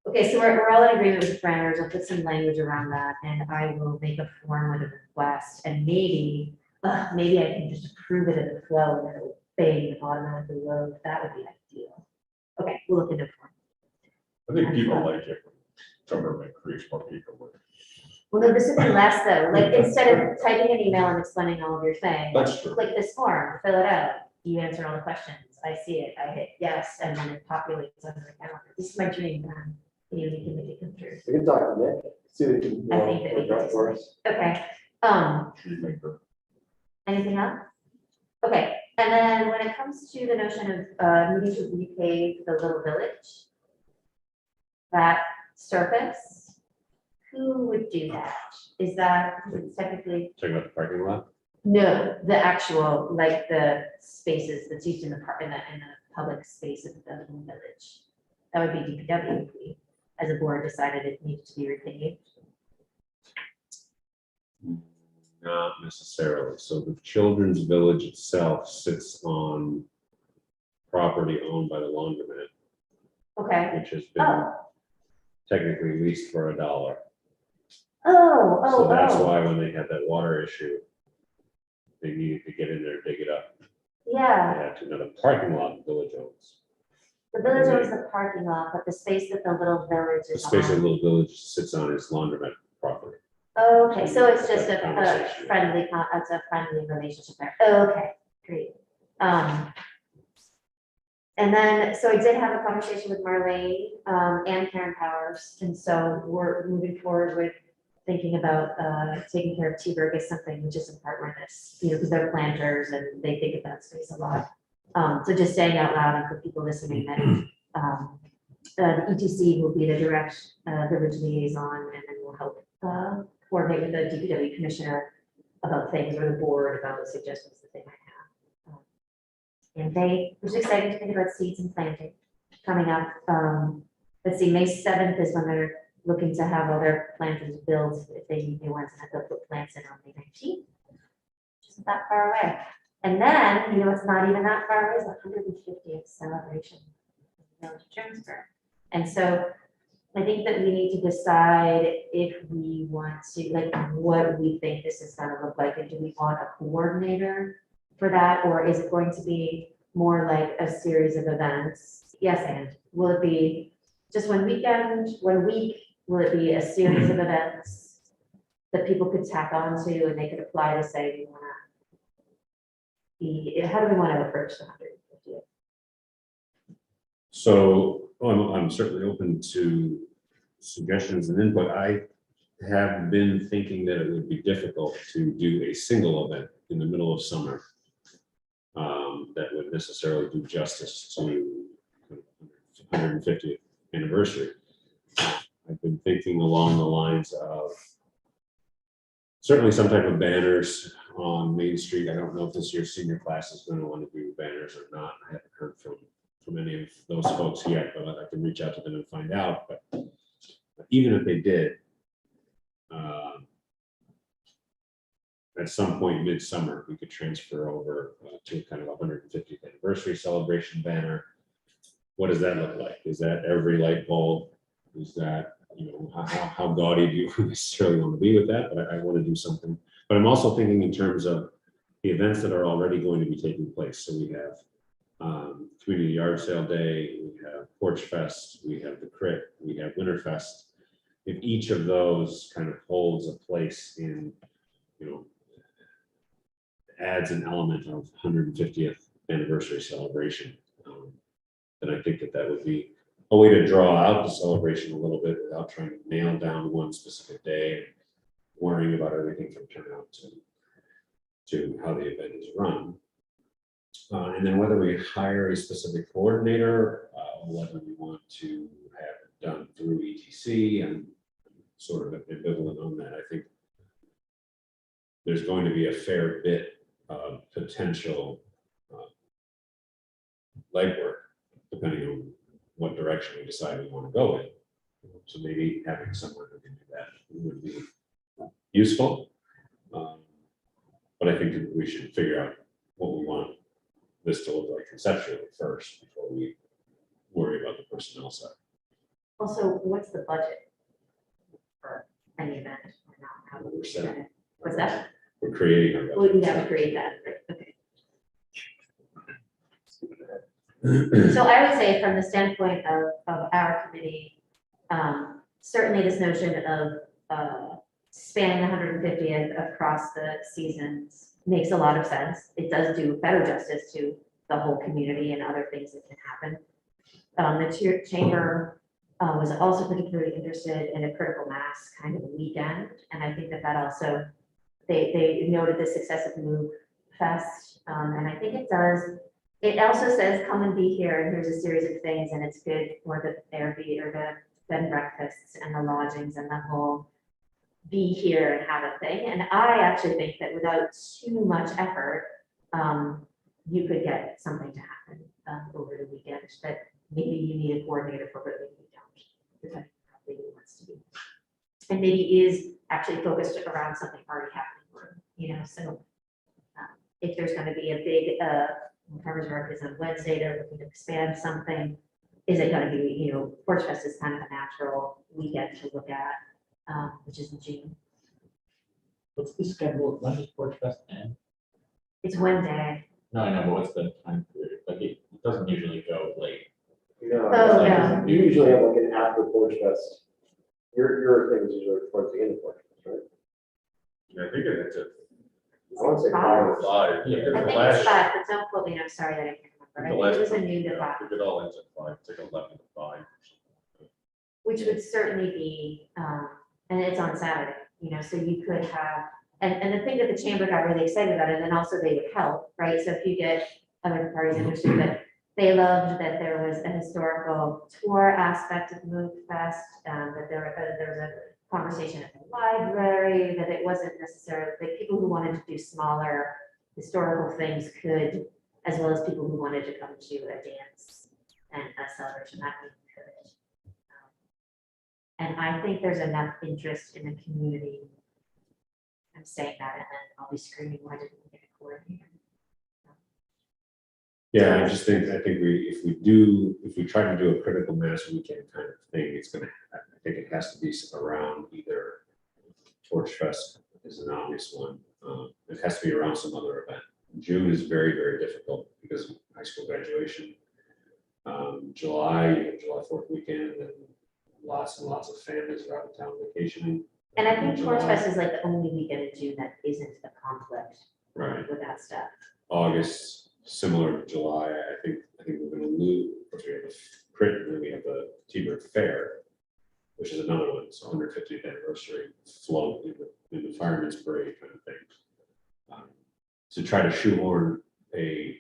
Okay, so we're all in agreement with the parameters. I'll put some language around that and I will make a form with a request and maybe I can just approve it in the flow and then it'll bang and automatically load. That would be ideal. Okay, we'll look into form. I think people like it when government creates more paperwork. Well, no, this would be less though. Like instead of typing an email and explaining all of your things, That's true. click this form, fill it out. You answer all the questions. I see it. I hit yes, and then it populates on the calendar. This is my dream, man. You can make it come true. We can talk to Nick, see what he can. I think that we work can out for us. Okay, Shoemaker. anything else? Okay, and then when it comes to the notion of needing to repave the little village, that surface, who would do that? Is that technically, Talking about the parking lot. no, the actual, like the spaces that's used in the park, in the public space of the village? That would be DPW if we, as a board, decided it needed to be repaved. Not necessarily. So the Children's Village itself sits on property owned by the laundromat, Okay. which has been Oh, technically leased for $1. oh, So oh, that's oh, why when they had that water issue, they needed to get in there, dig it up. They yeah. had to, now the parking lot the village owns. The village owns the parking lot, but the space that the little village The is space that on. little village sits on is laundromat property. Okay, so it's just That's a conversation. friendly, it's a friendly relationship there. Okay, great. And then, so I did have a conversation with Marlene, and Karen Powers, and so we're moving forward with thinking about taking care of T-Berg as something which is in part where this, because they're planters and they think of that space a lot. So just saying out loud and for people listening that the ETC will be the direct village liaison, and then we'll help coordinate with the DPW commissioner about things, or the board about suggestions that they might have. And they, which is exciting to think about seeds and planting coming up. Let's see, May 7th is when they're looking to have all their planters built, if they need new ones, and they'll put plants in on May 19th. Which isn't that far away. And then, it's not even that far away, it's the 150th celebration of the Village of Jonesboro. And so I think that we need to decide if we want to, like, what we think this is gonna look like, and do we want a coordinator for that, or is it going to be more like a series of events? Yes, and will it be just one weekend, 1 week? Will it be a series of events that people could tack on to, and they could apply to say, we wanna be, how do we want to approach the 150th? So I'm certainly open to suggestions and input. I have been thinking that it would be difficult to do a single event in the middle of summer that would necessarily do justice to 150th anniversary. I've been thinking along the lines of certainly some type of banners on Main Street. I don't know if this year's senior class is going to want to do banners or not. I haven't heard from any of those folks yet, but I can reach out to them and find out. But even if they did, at some point midsummer, we could transfer over to kind of a 150th anniversary celebration banner. What does that look like? Is that every light bulb? Is that, how gaudy do you necessarily want to be with that? But I want to do something. But I'm also thinking in terms of the events that are already going to be taking place. So we have Community Yard Sale Day, we have Porch Fest, we have the Crit, we have Winterfest. If each of those kind of holds a place in, adds an element of 150th anniversary celebration, then I think that would be a way to draw out the celebration a little bit without trying to nail down one specific day, and worrying about everything from turnout to how the event is run. And then whether we hire a specific coordinator, whether we want to have it done through ETC, and sort of ambivalent on that. I think there's going to be a fair bit of potential legwork, depending on what direction we decide we want to go in. So maybe having someone who can do that would be useful. But I think we should figure out what we want this to look like conceptually first before we worry about the personnel side. Also, what's the budget for any event or not? How do we set it? What's that? We're creating our Well, budget. we have to create that, right? Okay. So I would say from the standpoint of our committee, certainly this notion of spanning the 150th across the seasons makes a lot of sense. It does do better justice to the whole community and other things that can happen. The chamber was also particularly interested in a critical mass kind of a weekend. And I think that also, they noted the success of Move Fest. And I think it does. It also says, come and be here, and here's a series of things, and it's good for the Airbnb or the bed and breakfasts and the lodgings and the whole be here and have a thing. And I actually think that without too much effort, you could get something to happen over the weekend that maybe you need a coordinator for, but maybe you don't, depending on how big it wants to be. And maybe is actually focused around something already happening, so if there's going to be a big farmers market is on Wednesday, they're looking to expand something. Is it going to be, Porch Fest is kind of a natural weekend to look at, which is in June. What's the schedule? When does Porch Fest end? It's one day. No, I know, but what's the time period? Like, it doesn't usually go late. No, Oh, it's no. like, you usually have like an after Porch Fest. Your thing is usually towards the end of Porch Fest, right? Yeah, I think it's a I want to say 5 or 6. 5. Yeah, I think it's 5, but don't quote me, I'm sorry that I can't remember. I think it was a noon to 5, It all ends at 5, it's like 11 to 5. which would certainly be, and it's on Saturday, you know, so you could have, and the thing that the chamber got really excited about, and then also they would help, right? So if you get other parties interested, but they loved that there was a historical tour aspect of Move Fest, that there was a conversation at the library, that it wasn't necessarily, like, people who wanted to do smaller historical things could, as well as people who wanted to come to a dance and a celebration, that we could. And I think there's enough interest in the community. I'm saying that, and then I'll be screaming, why didn't we get a coordinator? Yeah, I think if we try to do a critical mass weekend kind of thing, it's gonna, I think it has to be around either Torch Fest is an obvious one. It has to be around some other event. June is very, very difficult because of high school graduation. July, you have July 4th weekend, and lots and lots of families are out of town vacationing. And I think Torch July. Fest is like the only weekend in June that isn't a conflict Right. with that stuff. August, similar to July, I think we're gonna lose, of course, we have the print, and then we have the T-Bird Fair, which is another one, it's 150th anniversary float in the Fireman's Parade kind of thing. To try to shoehorn a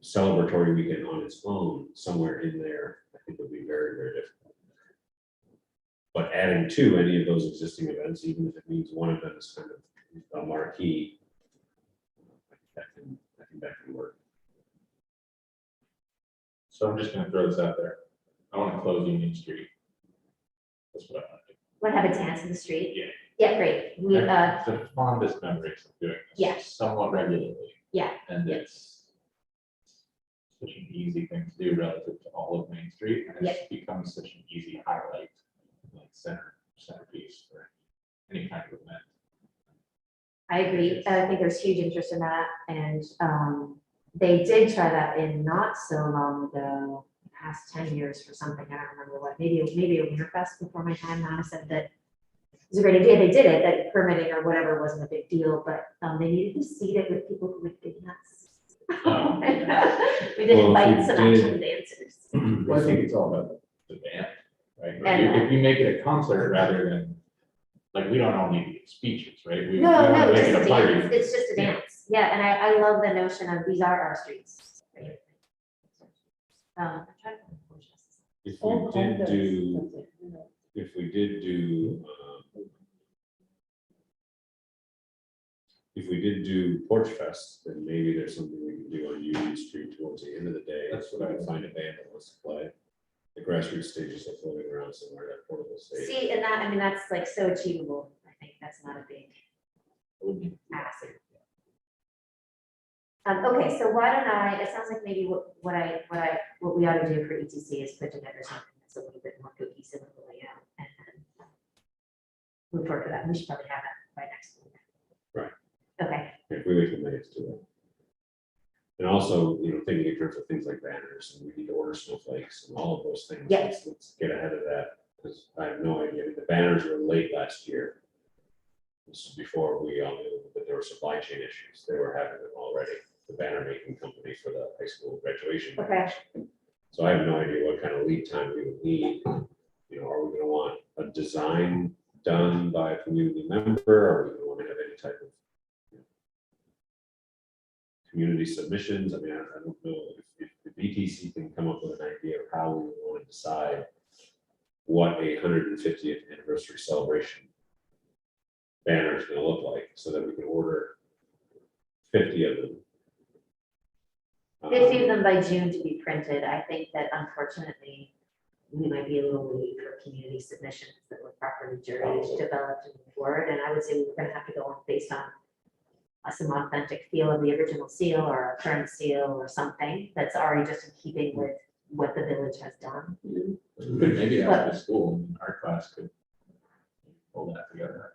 celebratory weekend on its own somewhere in there, I think would be very, very difficult. But adding to any of those existing events, even if it means one of them is kind of a marquee, I think that can work. So I'm just gonna throw this out there. I want to close Union Street. That's what I want to do. Want to have a dance in the street? Yeah. Yeah, great. We, I have the fondest memories of doing this. Yeah. Somewhat regularly. Yeah. And Yeah. it's such an easy thing to do relative to all of Main Street. And it's become such an easy highlight, like centerpiece for any kind of event. I agree. I think there's huge interest in that, and they did try that in not so long ago, the past 10 years for something, I don't remember what, maybe a Winterfest before my time. Nana said that it was a great idea, they did it, that permitting or whatever wasn't a big deal, but they needed to seed it with people who would dance. Oh, We did Well, if invite we some did- actual dancers. Well, I think it's all about the band, right? And- If you make it a concert rather than, like, we don't all need speeches, right? We No, wanna no, make it's it just a party. dance, it's just a Yeah. dance, yeah, and I love the notion of these are our streets. I'm trying to find the Porches. If we did do Porch Fest, then maybe there's something we can do on Union Street towards the end of the day. That's So what we I can find a band that wants to play. The grassroots stages are floating around somewhere, that portable stage. See, and that, I mean, that's like so achievable, I think that's not a big Wouldn't- ask. Okay, so why don't it sounds like maybe what we ought to do for ETC is put together something that's a little bit more cohesive of the layout and then move forward to that. We should probably have that by next week. Right. Okay, If we wait till May to do it. And also, thinking in terms of things like banners, and we need to order snowflakes and all of those things. Yeah. Let's get ahead of that, because I have no idea. I mean, the banners were late last year. This is before we all knew that there were supply chain issues. They were having them already, the banner making company for the high school graduation. okay. So I have no idea what kind of lead time we would need. Are we gonna want a design done by a community member? Are we gonna want to have any type of community submissions? I mean, I don't know if the BTC can come up with an idea of how we want to decide what a 150th anniversary celebration banner is gonna look like, so that we can order 50 of them. 50 of them by June to be printed. I think that unfortunately, we might be a little late for community submissions that were properly juried, developed, and moved forward. And I would say we were gonna have to go on based on some authentic feel of the original seal or a current seal or something that's already just in keeping with what the village has done. Could maybe after school, our class could pull that together.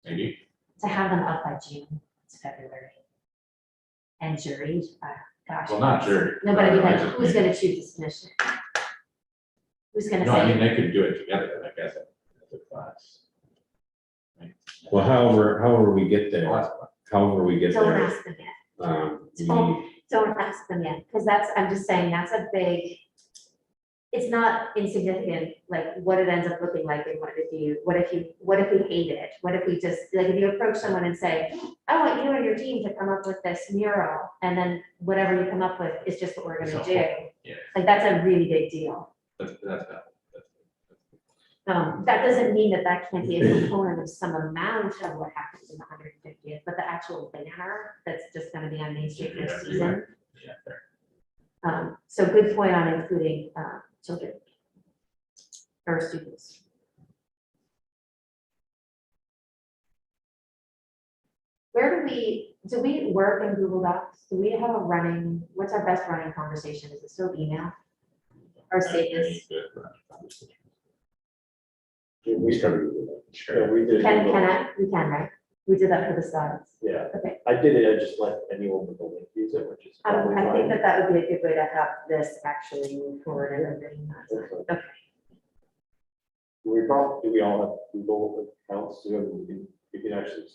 Maybe. To have them up by June, it's February. And juried, gosh. Well, not jury. No, but I mean, I like, just who's mean- gonna choose the submission? Who's gonna No, I mean, say? they could do it together, I guess, at the class. Well, however we get there, Well, however we get Don't there, ask them yet. we Oh. need, Don't ask them yet, because I'm just saying, that's a big, it's not insignificant, like what it ends up looking like and what if we hate it? What if we just, like, if you approach someone and say, I want you and your team to come up with this mural, and then whatever you come up with is just what we're gonna do. Yeah, Like, that's a really big deal. that's valid. That doesn't mean that that can't be a component of some amount of what happens in the 150th, but the actual banner that's just gonna be on Main Street Yeah, this season. Yeah, fair. So good point on including, children or students. Where do we work in Google Docs? Do we have a running, what's our best running conversation? Is it still email? Or safest? We started with that. Yeah, we did. We can, right? We did that for the slides. Yeah, Okay. I did it, I just let anyone with the link use it, which is probably I think fine. that would be a good way to have this actually move forward and everything. Okay. Do we all have Google accounts, so we can actually.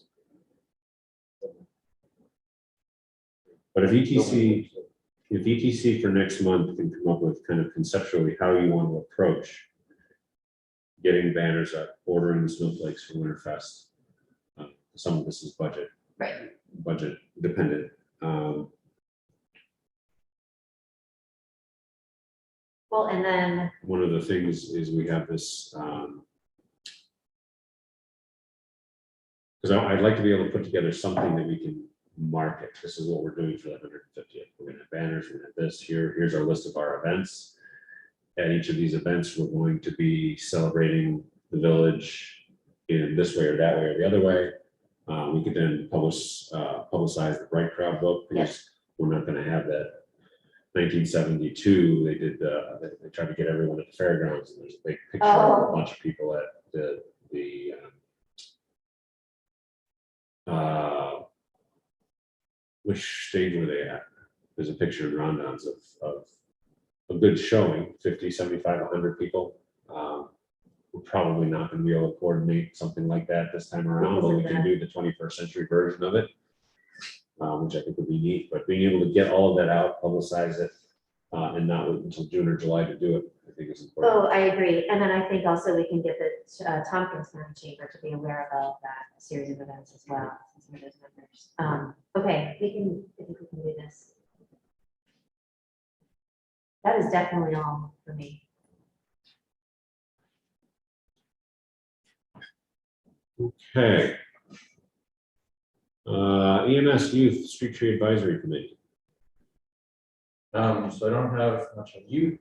But if ETC for next month can come up with kind of conceptually how you want to approach getting banners up, ordering the snowflakes for Winterfest. Some of this is budget dependent. Well, and then, One of the things is we have this, because I'd like to be able to put together something that we can market. This is what we're doing for the 150th. We're gonna have banners, we're gonna have this here. Here's our list of our events. At each of these events, we're going to be celebrating the village in this way or that way or the other way. We could then publicize the Bright Crowd book, because we're not gonna have that. 1972, they did, they tried to get everyone at the fairgrounds, and there's a big picture of a bunch of people at the which stage were they at? There's a picture in Rondons of a good showing, 50, 75, 100 people. We're probably not gonna be able to coordinate something like that this time around, but we can do the 21st century version of it, which I think would be neat. But being able to get all of that out, publicize it, and not wait until June or July to do it, I think is important. oh, I agree. And then I think also we can get the Tompkins County Chamber to be aware of all that series of events as well. Some of those members. Okay, I think we can do this. That is definitely all for me. Okay. EMS Youth Street Tree Advisory Committee. So I don't have much of youth.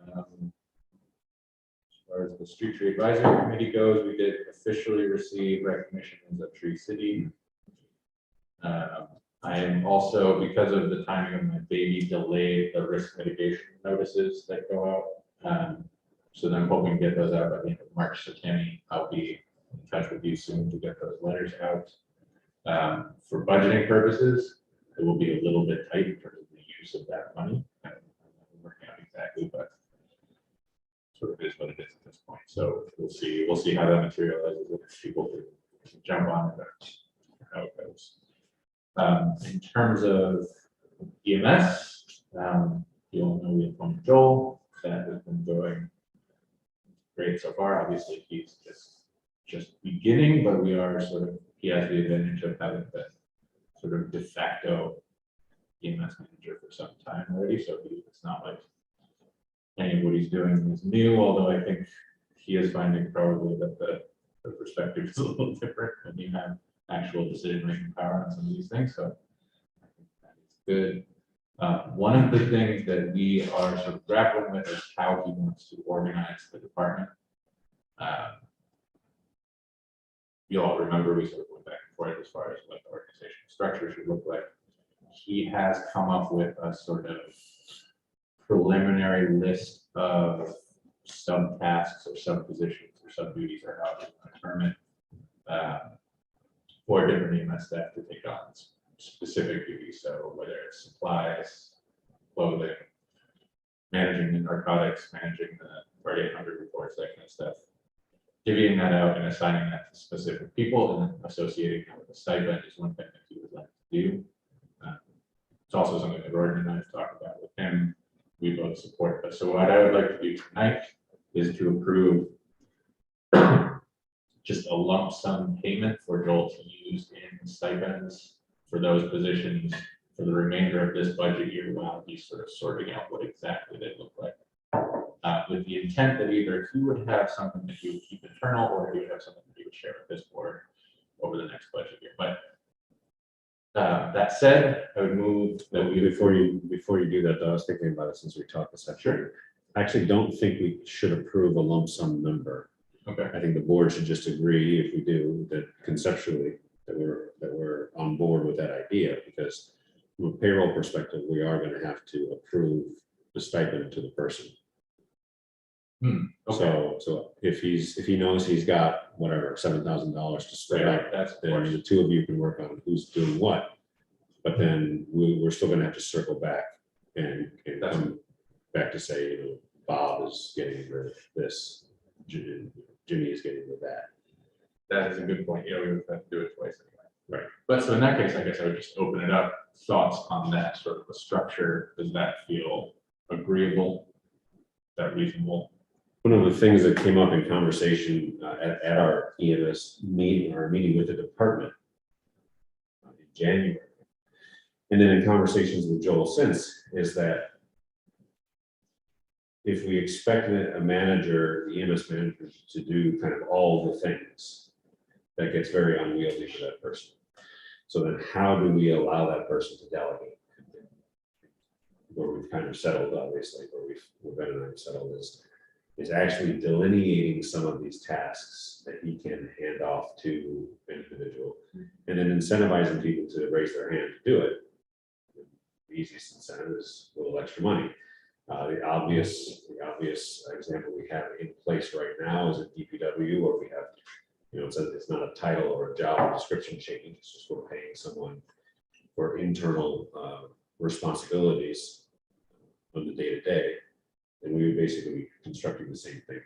As far as the Street Tree Advisory Committee goes, we did officially receive recognition as a Tree City. I am also, because of the timing of my baby, delayed the risk mitigation notices that go out. So then I'm hoping to get those out by the end of March. So Tammy, I'll be in touch with you soon to get those letters out. For budgeting purposes, it will be a little bit tight in terms of the use of that money. I'm working out exactly, but sort of is what it is at this point. So we'll see how that materializes, if people can jump on it, or how it goes. In terms of EMS, you all know we appointed Joel. That has been going great so far. Obviously, he's just beginning, but we are he has the advantage of having been sort of de facto EMS manager for some time already. So it's not like any of what he's doing is new, although I think he is finding probably that the perspective is a little different when you have actual decision-making power on some of these things. So I think that is good. One of the things that we are sort of grappling with is how he wants to organize the department. You all remember we sort of went back and forth as far as what the organizational structure should look like. He has come up with a sort of preliminary list of subtasks or sub-positions or sub-duties, or how you want to term it, for different EMS staff to take on specific duties. So whether it's supplies, clothing, managing the narcotics, managing the 4800 reports, that kind of stuff. Divvying that out and assigning that to specific people and then associating that with a stipend is one thing that he would like to do. It's also something that Gordon and I have talked about with him. we both support this. So what I would like to do tonight is to approve just a lump sum payment for Joel to use in stipends for those positions for the remainder of this budget year while he's sort of sorting out what exactly they look like. With the intent that either he would have something that he would keep internal or he would have something that he would share with this board over the next budget year. But that said, I would move that we. Before you do that, though, I was thinking about it since we talked this afternoon. I actually don't think we should approve a lump sum number. Okay. I think the board should just agree, if we do, that conceptually, that we're on board with that idea, because from a payroll perspective, we are gonna have to approve the stipend to the person. Okay. So if he knows he's got whatever, $7,000 to spread out, Right, that's then the two of you can work on who's doing what. But then we're still gonna have to circle back and come back to say, you know, Bob is getting rid of this, Jimmy is getting rid of that. That is a good point. Yeah, we would have to do it twice anyway. Right. But so in that case, I guess I would just open it up. Thoughts on that sort of a structure? Does that feel agreeable? Is that reasonable? One of the things that came up in conversation at our EMS meeting, our meeting with the department in January, and then in conversations with Joel since, is that if we expect a manager, the EMS manager, to do kind of all the things, that gets very unwieldy for that person. So then how do we allow that person to delegate? Where we've kind of settled, obviously, where Ben and I have settled is actually delineating some of these tasks that he can hand off to an individual, and then incentivizing people to raise their hand to do it. The easiest incentive is a little extra money. The obvious example we have in place right now is at DPW, where we have, you know, it's not a title or a job description change, it's just we're paying someone for internal responsibilities on the day-to-day, and we would basically be constructing the same thing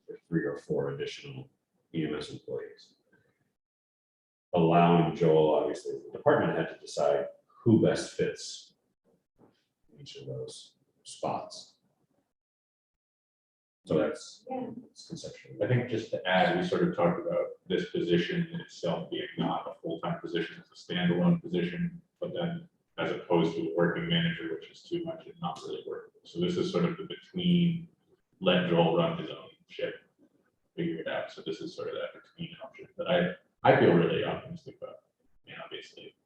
for 3 or 4 additional EMS employees. Allowing Joel, obviously, the department had to decide who best fits each of those spots. So that's conceptual. I think just to add, we sort of talked about this position in itself being not a full-time position, it's a standalone position, but then as opposed to a working manager, which is too much and not really workable. So this is sort of the between, let Joel run his own ship, figure it out. So this is sort of that between option that I feel really optimistic about. And obviously,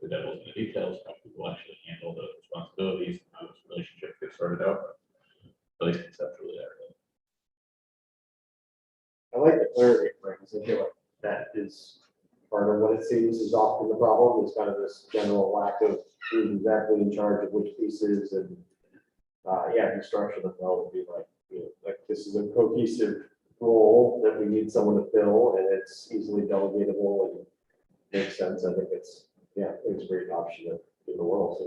the devil's in the details, how people actually handle those responsibilities, how those relationships get sorted out. But at least conceptually, I like the clarity it brings. I feel like that is part of what it seems is often the problem, is kind of this general lack of who's exactly in charge of which pieces, and the structure of well would be like, you know, like this is a cohesive role that we need someone to fill, and it's easily delegatable and makes sense. I think it's a great option in the world. So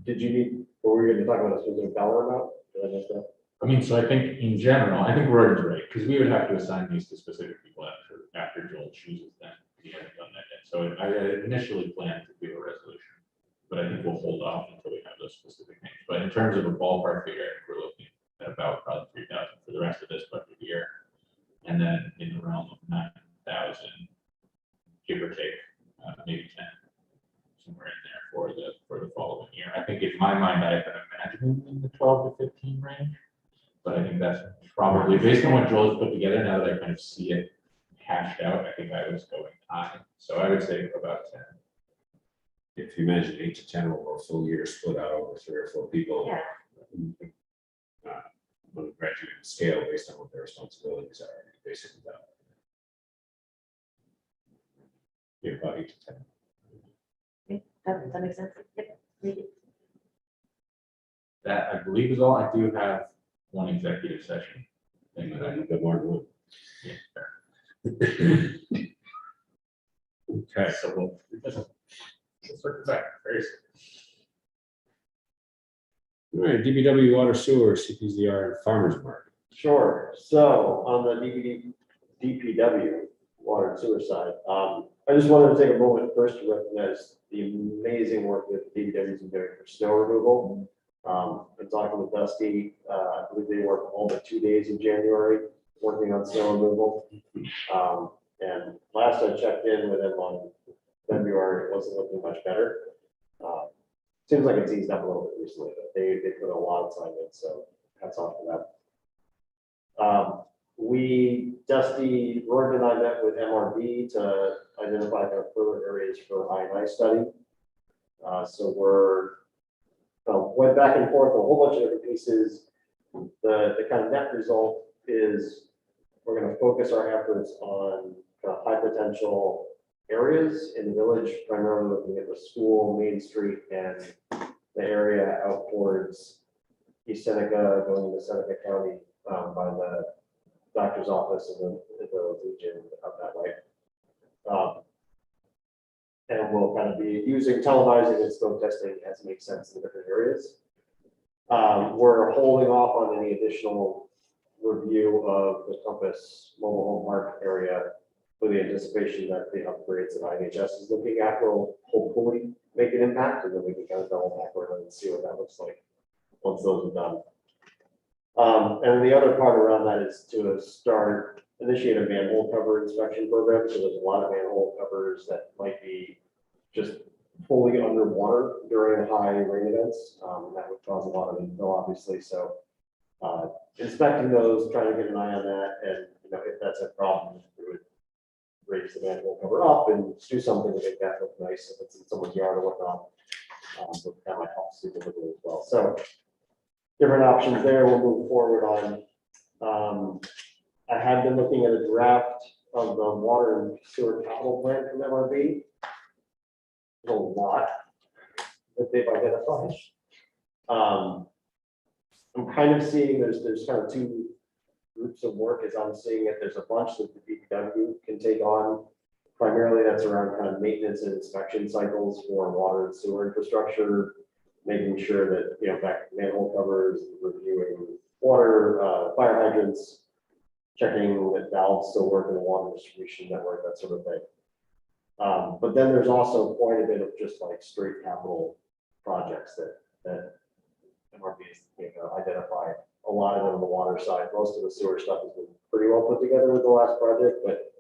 did you need, or were we going to talk about a specific dollar amount? Did I miss that? I mean, so I think in general, I think we're right, because we would have to assign these to specific people after Joel chooses them. We haven't done that yet. So I had initially planned to do a resolution, but I think we'll hold off until we have those specific names. But in terms of a ballpark figure, I think we're looking at about probably 3,000 for the rest of this budget year. And then in the realm of 9,000, give or take, maybe 10, somewhere in there for the following year. I think in my mind, I've been imagining in the 12 to 15 range. But I think that's probably based on what Joel's put together. Now that I kind of see it hashed out, I think I was going high. So I would say about 10. If you imagine 8 to 10 over a full year split out over 3 or 4 people, on a graduated scale based on what their responsibilities are, basically that. Yeah, about 8 to 10. That makes sense. Yep. That I believe is all. I do have one executive session thing that I The more than one. yeah, Okay. so we'll circle back very soon. All right, DPW, water, sewer, CPZR, and farmers market. Sure. So on the DPW water and sewer side, I just wanted to take a moment first to recognize the amazing work that DPW's been doing for snow removal. I'm talking with Dusty, I believe they work all but 2 days in January, working on snow removal. And last I checked in with them on February, it wasn't looking much better. Seems like it's eased up a little bit recently, but they put a lot of time in, so hats off to that. Dusty, Roy and I met with MRB to identify kind of further areas for I&I study. So went back and forth a whole bunch of different pieces. The kind of net result is we're going to focus our efforts on kind of high potential areas in the village, primarily looking at the school, Main Street, and the area out towards East Seneca, going into Seneca County by the doctor's office and the region up that way. And we'll kind of be using televising and smoke testing as makes sense in different areas. We're holding off on any additional review of the Compass Mobile Home Park area with the anticipation that the upgrades that IHS is looking at will hopefully make an impact, and then we can kind of double back around and see what that looks like once those are done. And the other part around that is to initiate a manhole cover inspection program. So there's a lot of manhole covers that might be just fully underwater during high rain events. That would cause a lot of infill, obviously. So inspecting those, trying to get an eye on that, and if that's a problem, we would raise the manhole cover up and do something to make that look nice if it's in someone's yard or whatnot. So that might help significantly as well. So different options there. We'll move forward on. I have been looking at a draft of the water and sewer capital plan from MRB. There's a lot that they've identified. I'm kind of seeing there's kind of two groups of work as I'm seeing it. There's a bunch that the DPW can take on. Primarily that's around kind of maintenance and inspection cycles for water and sewer infrastructure, making sure that, back manhole covers, reviewing water, fire hydrants, checking that valves still work in the water distribution network, that sort of thing. But then there's also quite a bit of just like straight capital projects that MRB has identified. A lot of it on the water side. Most of the sewer stuff has been pretty well put together with the last project, but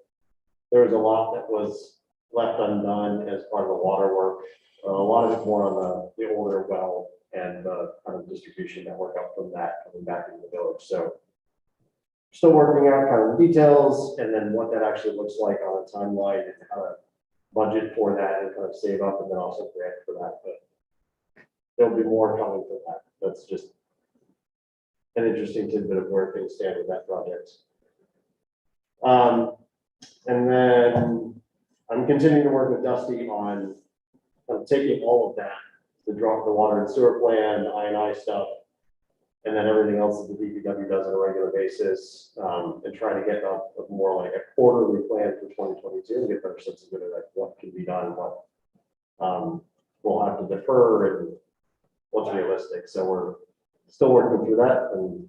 there was a lot that was left undone as part of the water work. A lot of it more on the older well and the kind of distribution network up from that coming back into the village. So still working out kind of the details and then what that actually looks like on a timeline and how to budget for that and kind of save up and then also grant for that. But there'll be more coming from that. That's just an interesting tidbit of where things stand with that project. And then I'm continuing to work with Dusty on taking all of that, the water and sewer plan, the I&I stuff, and then everything else that the DPW does on a regular basis, and trying to get a more like a quarterly plan for 2022 and get better sense of what can be done, what we'll have to defer and what's realistic. So we're still working through that and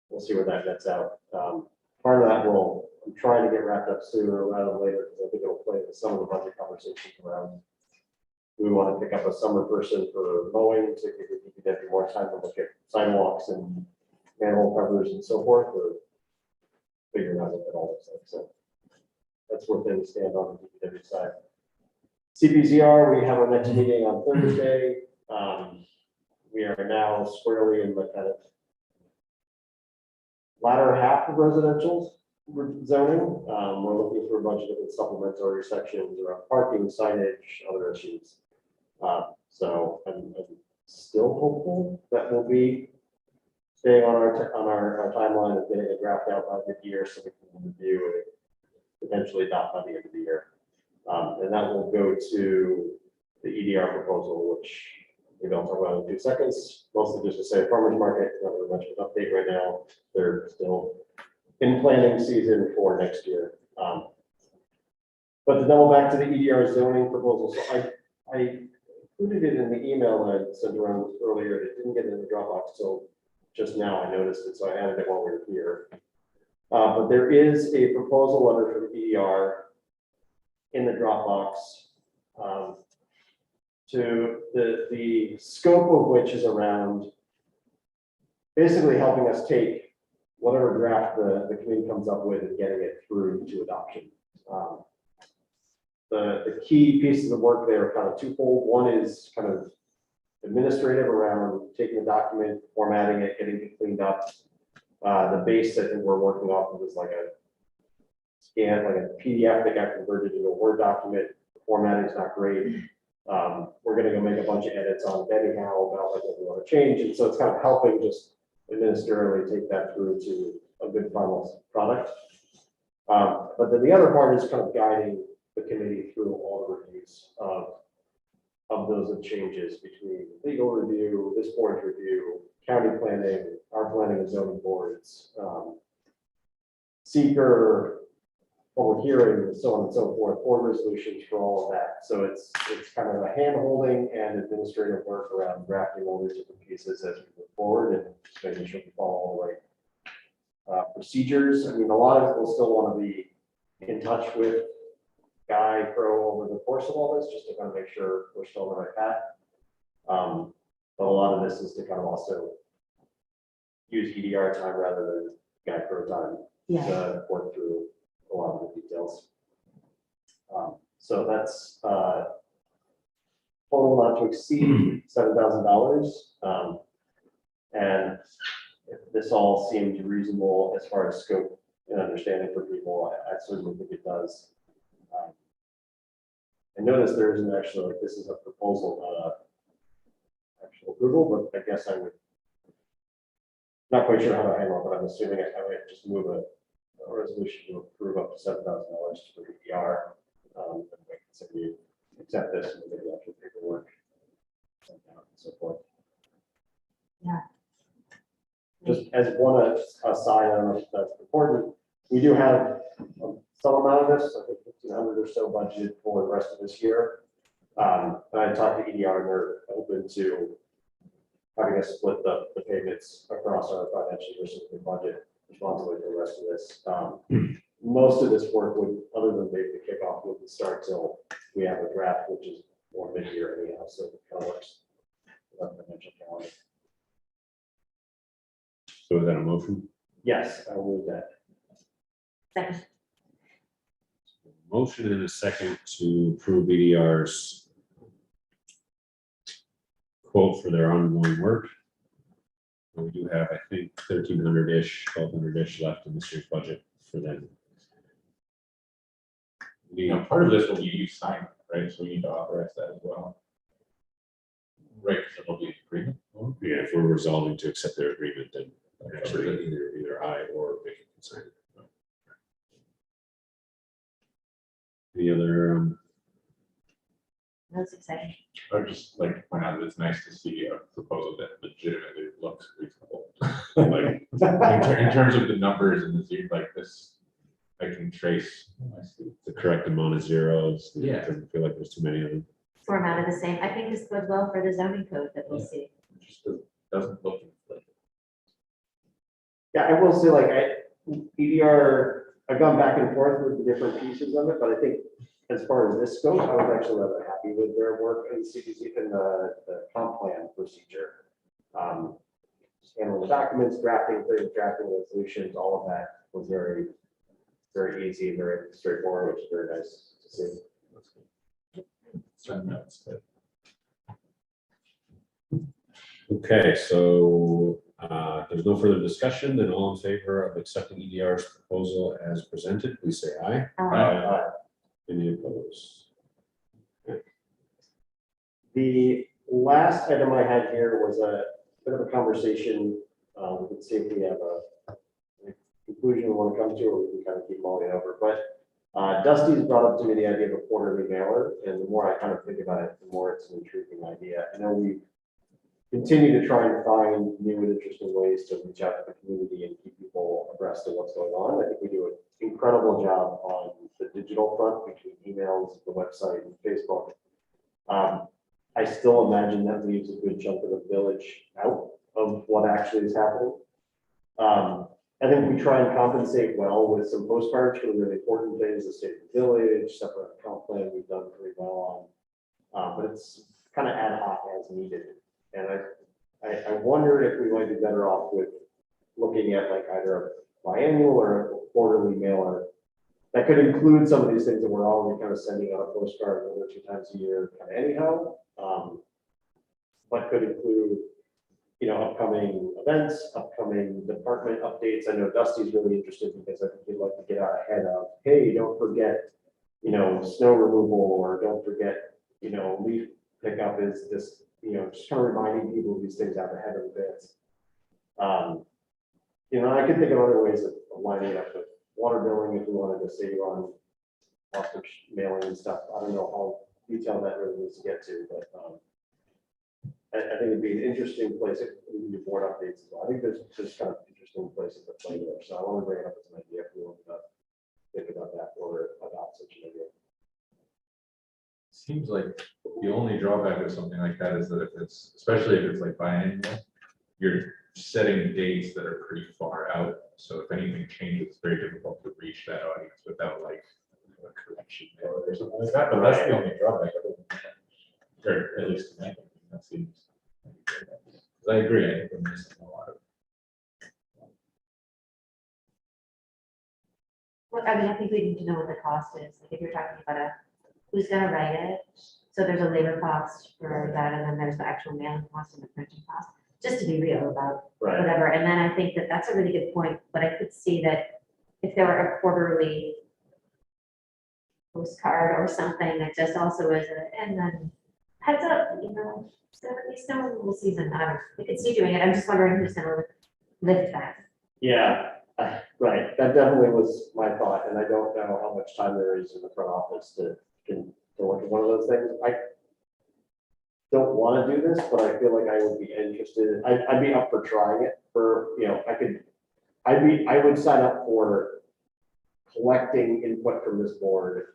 we'll see where that nets out. Part of that I'm trying to get wrapped up sooner rather than later because I think it'll play with some of the budget conversations around. We want to pick up a summer person for mowing to give the DPW more time to look at sidewalks and manhole covers and so forth, or figuring out what that all looks like. So that's where things stand on the DPW side. CPCR, we have our next meeting on Thursday. We are now squarely in the kind of latter half of residential zoning. We're looking for a bunch of different supplementary sections around parking, signage, other issues. So I'm still hopeful that we'll be staying on our timeline of getting a draft out by mid-year so we can review it, potentially adopt by the end of the year. And that will go to the EDR proposal, which we don't talk about in 2 seconds. Mostly just to say farmers market, not really much of an update right now. They're still in planning season for next year. But to double back to the EDR zoning proposal, so I included it in the email that I sent around earlier. It didn't get in the Dropbox till just now. I noticed it, so I added it while we were here. But there is a proposal letter from EDR, in the Dropbox. To the scope of which is around basically helping us take whatever draft the committee comes up with and getting it through to adoption. The key pieces of work there are kind of twofold. One is kind of administrative around taking the document, formatting it, getting it cleaned up. The base I think we're working off of is like a scan, like a PDF that got converted into a Word document. The formatting is not great. We're gonna go make a bunch of edits on it anyhow about like what we want to change. And so it's kind of helping just administratively take that through to a good final product. But then the other part is kind of guiding the committee through all the reviews of those changes between legal review, this board's review, county planning, our planning and zoning boards, seeker, public hearing, and so on and so forth, board resolutions for all of that. So it's kind of a hand holding and administrative work around drafting all these different pieces as we move forward and just making sure we follow all the right procedures. I mean, a lot of it will still want to be in touch with Guy Crow over the course of all this, just to kind of make sure we're still on the right path. But a lot of this is to kind of also use EDR time rather than Guy Crow time to work through a lot of the details. So that's total not to exceed $7,000. And if this all seems reasonable as far as scope and understanding for people, I certainly think it does. I noticed there isn't actually, like, this is a proposal, not a actual approval, but I guess I would, not quite sure how to handle it, but I'm assuming I might just move a resolution to approve up to $7,000 for EDR. And we consider you accept this and maybe actual paperwork and so forth. Yeah. Just as one aside, I don't know if that's important, we do have some amount of this, I think 1,500 or so budgeted for the rest of this year. And I talked to EDR and they're open to having us split the payments across our financial resources budget responsibility for the rest of this. Most of this work would, other than maybe the kickoff, wouldn't start till we have a draft, which is more mid-year anyhow, so it kind of works with our financial calendar. So is that a motion? Yes, I will move that. Second. Motion and a second to approve EDR's quote for their ongoing work. And we do have, I think, 1,300-ish, 1,200-ish left in this year's budget for them. You know, part of this will be you signing, right? So we need to authorize that as well. Right, because it'll be an agreement. Yeah, if we're resolving to accept their agreement, then actually either I or Vicky can sign it. Any other, That's exciting. I would just like to point out that it's nice to see a proposal that legitimately looks reasonable. Like in terms of the numbers and the like this, I can trace. I see. the correct amount of zeros? Yeah. It doesn't feel like there's too many of them. Formatted the same. I think this goes well for the zoning code that we see. It just doesn't look like. Yeah, I will say, like, EDR, I've gone back and forth with the different pieces of it, but I think as far as this goes, I was actually rather happy with their work in CPC and the comp plan procedure. Just handling the documents, drafting resolutions, all of that was very, very easy, very straightforward, which is very nice to see. Certain notes, but Okay, so there's no further discussion, then all in favor of accepting EDR's proposal as presented, please say aye. Any opposed? The last item I had here was a bit of a conversation. We can see if we have a conclusion we want to come to, or we can kind of keep mulling over. But Dusty's brought up to me the idea of a quarterly mailer, and the more I kind of think about it, the more it's an intriguing idea. I know we continue to try and find new and interesting ways to reach out to the community and keep people abreast of what's going on. I think we do an incredible job on the digital front between emails, the website, and Facebook. I still imagine that leaves a good chunk of the village out of what actually is happening. I think we try and compensate well with some postcards for the really important things, the state of the village, separate account plan, we've done pretty well on. But it's kind of ad hoc as needed. And I wondered if we might be better off with looking at like either a biannual or a quarterly mailer that could include some of these things that we're already kind of sending out a postcard 1 or 2 times a year kind of anyhow. But could include, you know, upcoming events, upcoming department updates. I know Dusty's really interested because I think he'd like to get out ahead of, hey, don't forget, you know, snow removal, or don't forget, you know, leaf pickup is this, you know, just kind of reminding people of these things out ahead of events. You know, I could think of other ways of lining it up with water billing if we wanted to save on postage mailing and stuff. I don't know how detailed that really needs to get to, but I think it'd be an interesting place if we can do board updates as well. I think there's just kind of interesting places to play there. So I want to bring it up as an idea if we want to think about that or adopt such an idea. Seems like the only drawback of something like that is that if it's, especially if it's like biannual, you're setting dates that are pretty far out. So if anything changes, it's very difficult to reach that audience without like a correction or something like that. But that's the only drawback. Or at least I think that seems. Because I agree, I think we're missing a lot of. Well, I mean, I think we need to know what the cost is. Like if you're talking about who's gonna write it. So there's a labor cost for that, and then there's the actual mailing cost and the printing cost, just to be real about Right. whatever. And then I think that that's a really good point, but I could see that if there were a quarterly postcard or something that just also is and then heads up, you know, snow removal season, I don't know, we could see doing it. I'm just wondering who's gonna lift that. Yeah, right. That definitely was my thought, and I don't know how much time there is in the front office to look at one of those things. I don't want to do this, but I feel like I would be interested. I'd be up for trying it for, you know, I would sign up for collecting input from this board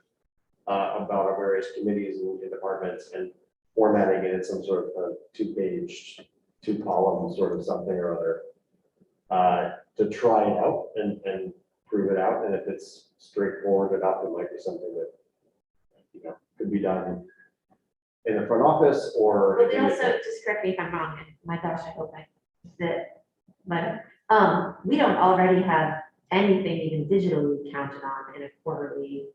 about our various committees and departments and formatting it in some sort of a 2-page, 2-column sort of something or other to try it out and prove it out. And if it's straightforward enough, it might be something that, you know, could be done in the front office or. Well, they also, just correct me if I'm wrong, and my gosh, I hope but we don't already have anything even digitally counted on in a quarterly.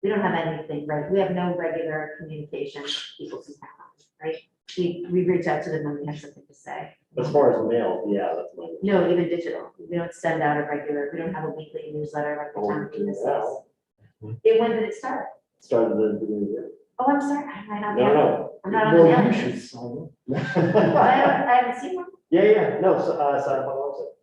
We don't have anything, right? We have no regular communication people can count on, right? We reach out to them when we have something to say. As far as mail, yeah, that's my. No, even digital. We don't send out a regular, we don't have a weekly newsletter like the town businesses. When did it start? Started the new year. Oh, I'm sorry, I have. No. I'm not on the Well, you mailing should list. sign I up. haven't seen one. Yeah, no, so, sign up on the website.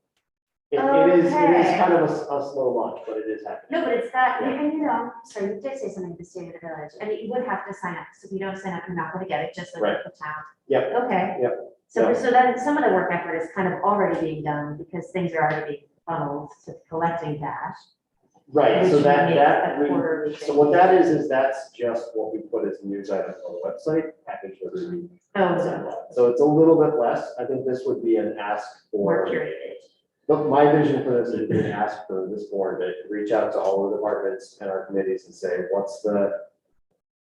It is Okay. kind of a slow launch, but it is happening. No, but it's that, and you know, sorry, you did say something to stay in the village, and you would have to sign up, so if you don't sign up, you're not gonna get it, just like Right. the town. Yep. Okay. Yep. So, Yep. so then some of the work effort is kind of already being done, because things are already being funneled to collecting cash. Right, so which that, makes that, a quarterly so thing. what that is that's just what we put as news items on the website, packaged every week. Oh, so So it's a little bit less. I think this would be an ask more for. curated. Look, my vision for this is to ask for this board to reach out to all the departments and our committees and say, what's the,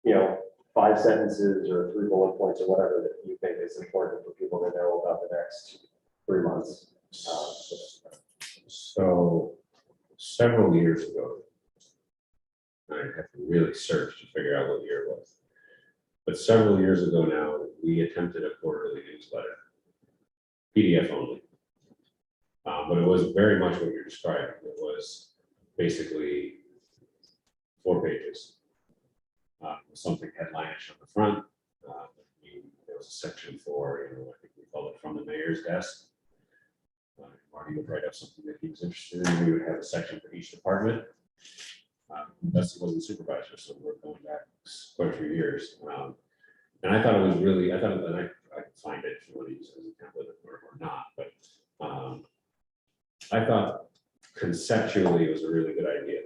you know, 5 sentences or 3 bullet points or whatever that you think is important for people to know about the next 3 months. So several years ago, I have to really search to figure out what year it was. But several years ago now, we attempted a quarterly newsletter, PDF only. But it was very much what you're describing. It was basically 4 pages. Something headline-ish on the front. There was a section for, you know, I think we called it from the mayor's desk. Marty would write up something that he was interested in. We would have a section for each department. Dusty wasn't supervisor, so we're going back quite a few years. And I thought it was really, I could find it if you want to use it as a template or not, but I thought conceptually it was a really good idea.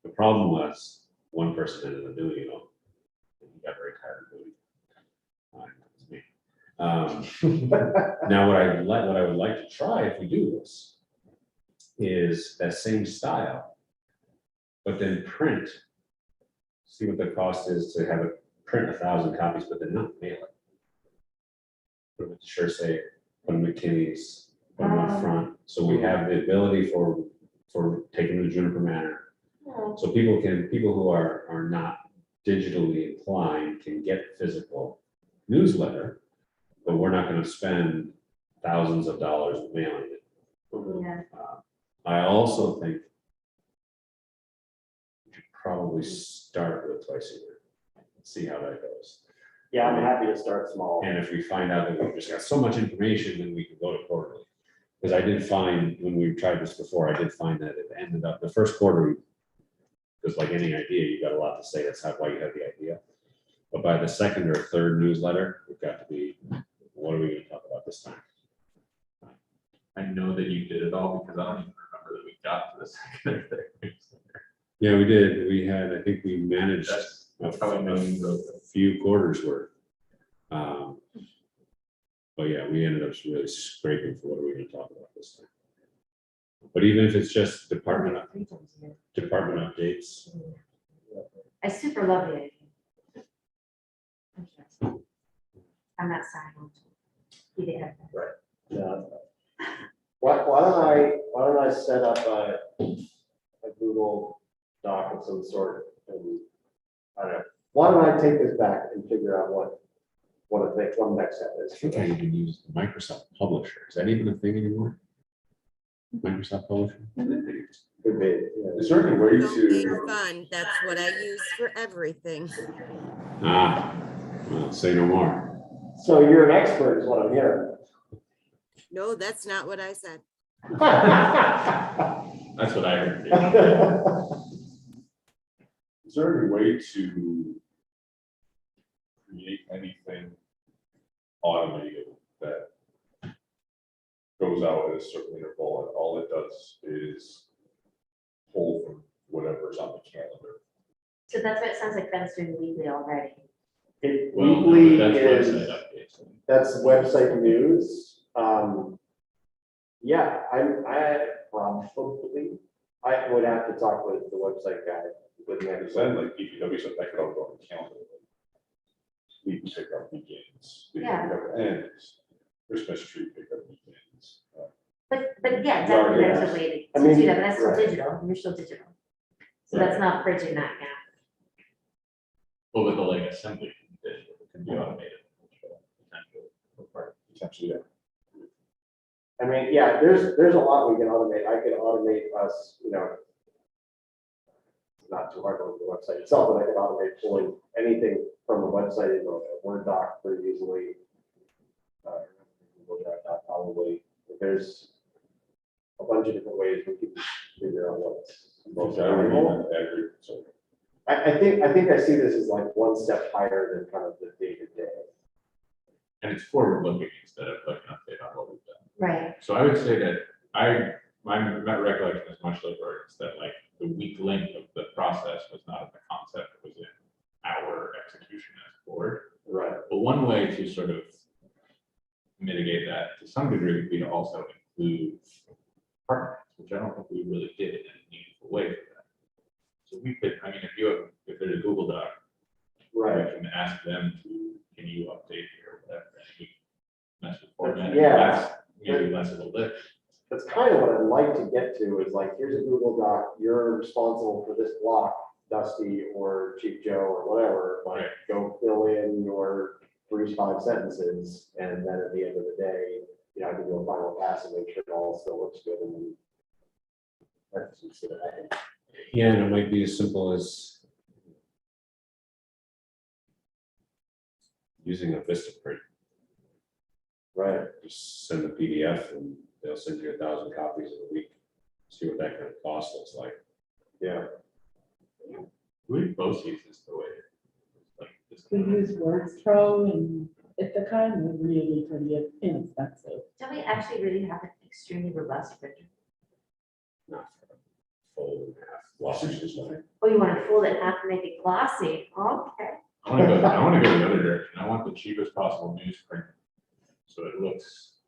The problem was one person ended up doing it all. And he got very tired of doing it. That was me. Now, what I would like to try if we do this is that same style, but then print. See what the cost is to have it print 1,000 copies, but then not mail it. Put it sure say, put McKinney's, put them up front, so we have the ability for taking to Juniper Manor. So people who are not digitally inclined can get physical newsletter, but we're not gonna spend thousands of dollars mailing it. Yeah. I also think we should probably start with twice a year, see how that goes. Yeah, I'm happy to start small. And if we find out that we've just got so much information, then we can go to quarterly. Because I did find, when we tried this before, I did find that it ended up, the first quarter, because like any idea, you got a lot to say, that's why you had the idea. But by the second or third newsletter, we've got to be, what are we gonna talk about this time? I know that you did it all because I don't even remember that we got to the second or third newsletter. Yeah, we did, we had, I think we managed That's probably millions of. a few quarters worth. But yeah, we ended up really scraping for what are we gonna talk about this time. But even if it's just department updates, I super love the idea. I'm not signing. You did have that. Yeah. Why don't I set up a Google Doc of some sort, and I don't know, why don't I take this back and figure out what the next step I is? think I even use Microsoft Publisher, is that even a thing anymore? Microsoft Publisher? Could be, yeah. Is there any way Don't be to, fun. That's what I use for everything. Well, say no more. So you're an expert is what I'm hearing. No, that's not what I said. That's what I heard. is there any way to create anything automated that goes out at a certain interval and all it does is pull from whatever's on the calendar? So that's what it sounds like Ben's doing weekly already. It Well, no, weekly but that's is, website updates. that's website news. Yeah, I probably, I would have to talk with the website guy. With Because then like DPW said that could all go on the calendar. We can pick up weekends, we Yeah. can pick up ends, Christmas tree pick up weekends. But yeah, definitely there's a way I to mean, do that, but that's still right. digital, you're still digital. So that's not bridging that gap. Well, with the like assembly, it can be automated. Potentially, yeah. I mean, yeah, there's a lot we can automate. I could automate us, not too hard on the website itself, but I could automate pulling anything from the website into a Word doc pretty easily. Google Drive doc probably. But there's a bunch of different ways we can figure out what's most valuable. So I think I see this as like one step higher than kind of the day-to-day. And it's forward looking instead of like an update on what we've done. Right. So I would say that my recollection is much like Gordon's, that like the weak link of the process was not in the concept, it was in our execution as a board. Right. But one way to sort of mitigate that to some degree would be to also include partners, which I don't think we really did in a meaningful way for that. So we could, I mean, if there's a Google Doc, Right. we can ask them to, can you update here or whatever, and we mess with format. Yeah. That's maybe less of a lift. That's kind of what I'd like to get to is like, here's a Google Doc, you're responsible for this block, Dusty or Chief Joe or whatever, like, Right. go fill in your 3 to 5 sentences, and then at the end of the day, I can do a final pass and make sure it all still looks good, and then that's just it, I think. Yeah, and it might be as simple as using a Vistaprint. Right. Just send the PDF and they'll send you 1,000 copies in a week. See what that kind of cost looks like. Yeah. We both use this the way. Like this. We use Wordstro and Ithaca, and they're really pretty inexpensive. Don't we actually really have an extremely robust printer? Not for a fold and half glossy, just like. Oh, you want to fold it in half and make it glossy? Okay. I want to go the other direction. I want the cheapest possible newsprint. So it looks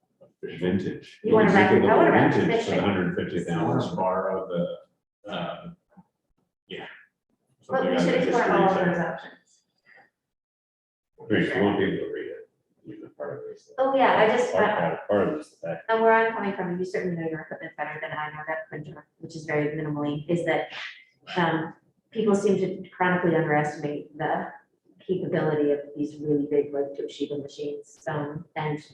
Vintage. You wanna make it wrap- look I wanna wrap vintage fiction. for $150,000. Borrow the, yeah. But Something we out of should the explore history all of section. those options. Great, you want people to read it. Even part of this. Oh, yeah, I just, Part of this, the fact. and where I'm coming from, you certainly know your equipment better than I know that printer, which is very minimally, is that people seem to chronically underestimate the capability of these really big, like Toshiba machines. And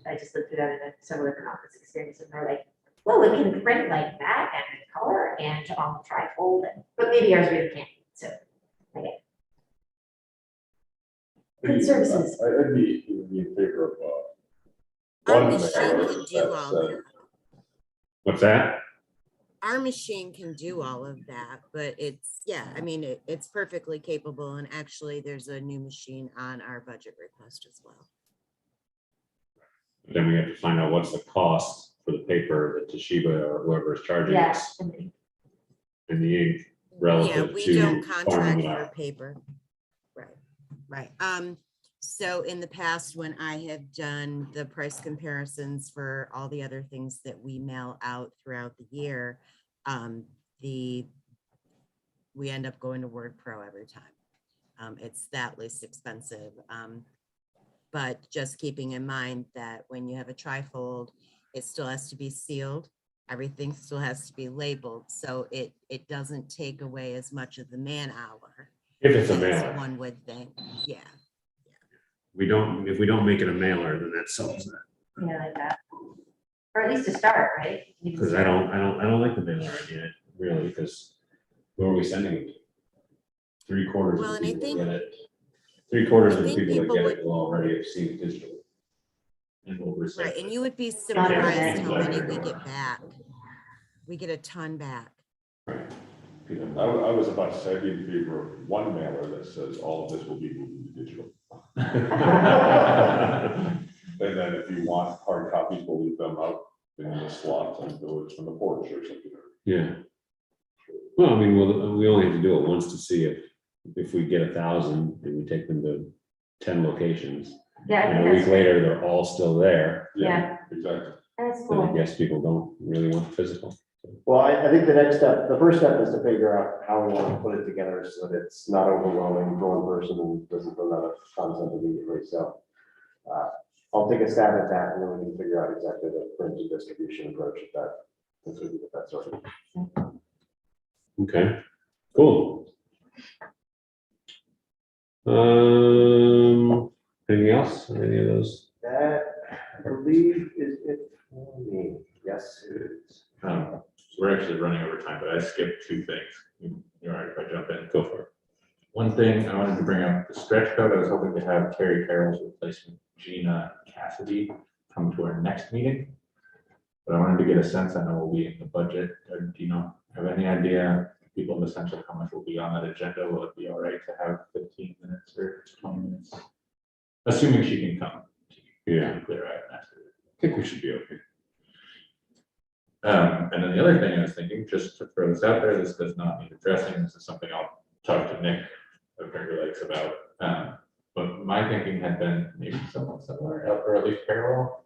I just lived through that in several different office experiences, and they're like, well, it can print like that and in color and on trifold, but maybe ours really can't, so. Okay. Good services. I'd be in favor of, Our one machine mailer can do that all of said, that. What's that? Our machine can do all of that, but it's, yeah, I mean, it's perfectly capable. And actually, there's a new machine on our budget request as well. Then we have to find out what's the cost for the paper that Toshiba or whoever is charging Yeah, us I mean, in the ink Yeah, relative we to don't farming contract it for out. paper. Right. So in the past, when I have done the price comparisons for all the other things that we mail out throughout the year, we end up going to Word Pro every time. It's that least expensive. But just keeping in mind that when you have a trifold, it still has to be sealed. Everything still has to be labeled. So it doesn't take away as much of the man hour. If it's a as mailer, one would think. Yeah. if we don't make it a mailer, then that solves that. yeah, like that. Or at least to start, right? You can Because I start. don't like the mailer idea, really, because who are we sending it to? 3/4 Well, of and the I people think- that get it. 3/4 of the I think people that people get would- it will already have seen it digitally. And will Right, recycle and it. you would be Okay. surprised how many we get back. We get a ton back. I was about to say, I'd be in favor of one mailer that says all of this will be moved to digital. And then if you want hard copies, we'll leave them out in the slot and village from the porch or something. Yeah. Well, I mean, we only have to do it once to see if we get 1,000 and we take them to 10 locations. Yeah, I And think a week that's, later, they're all still there. Yeah. Exactly. that's Then I cool. guess people don't really want physical. Well, I think the next step, the first step is to figure out how we want to put it together so that it's not overwhelming for one person and doesn't run out of content immediately. So I'll take a stab at that and then we can figure out exactly the print and distribution approach at that. Once we get that sorted. Okay, cool. Anything else? Any of those? That, I believe, is it for me. Yes, it is. So we're actually running over time, but I skipped two things. You're all right if I jump in? Go for it. One thing I wanted to bring up, the stretch code, I was hoping to have Terry Carroll's replacement, Gina Cassidy, come to our next meeting. But I wanted to get a sense, I know we'll be in the budget, or do you know, have any idea, people in the central, how much will be on that agenda? Will it be all right to have 15 minutes or 20 minutes? Assuming she can come. Yeah. Clear out after. I think we should be okay. And then the other thing I was thinking, just to throw this out there, this does not need addressing, this is something I'll talk to Nick of Finger Lakes about. But my thinking had been maybe somewhat similar, or at least parallel.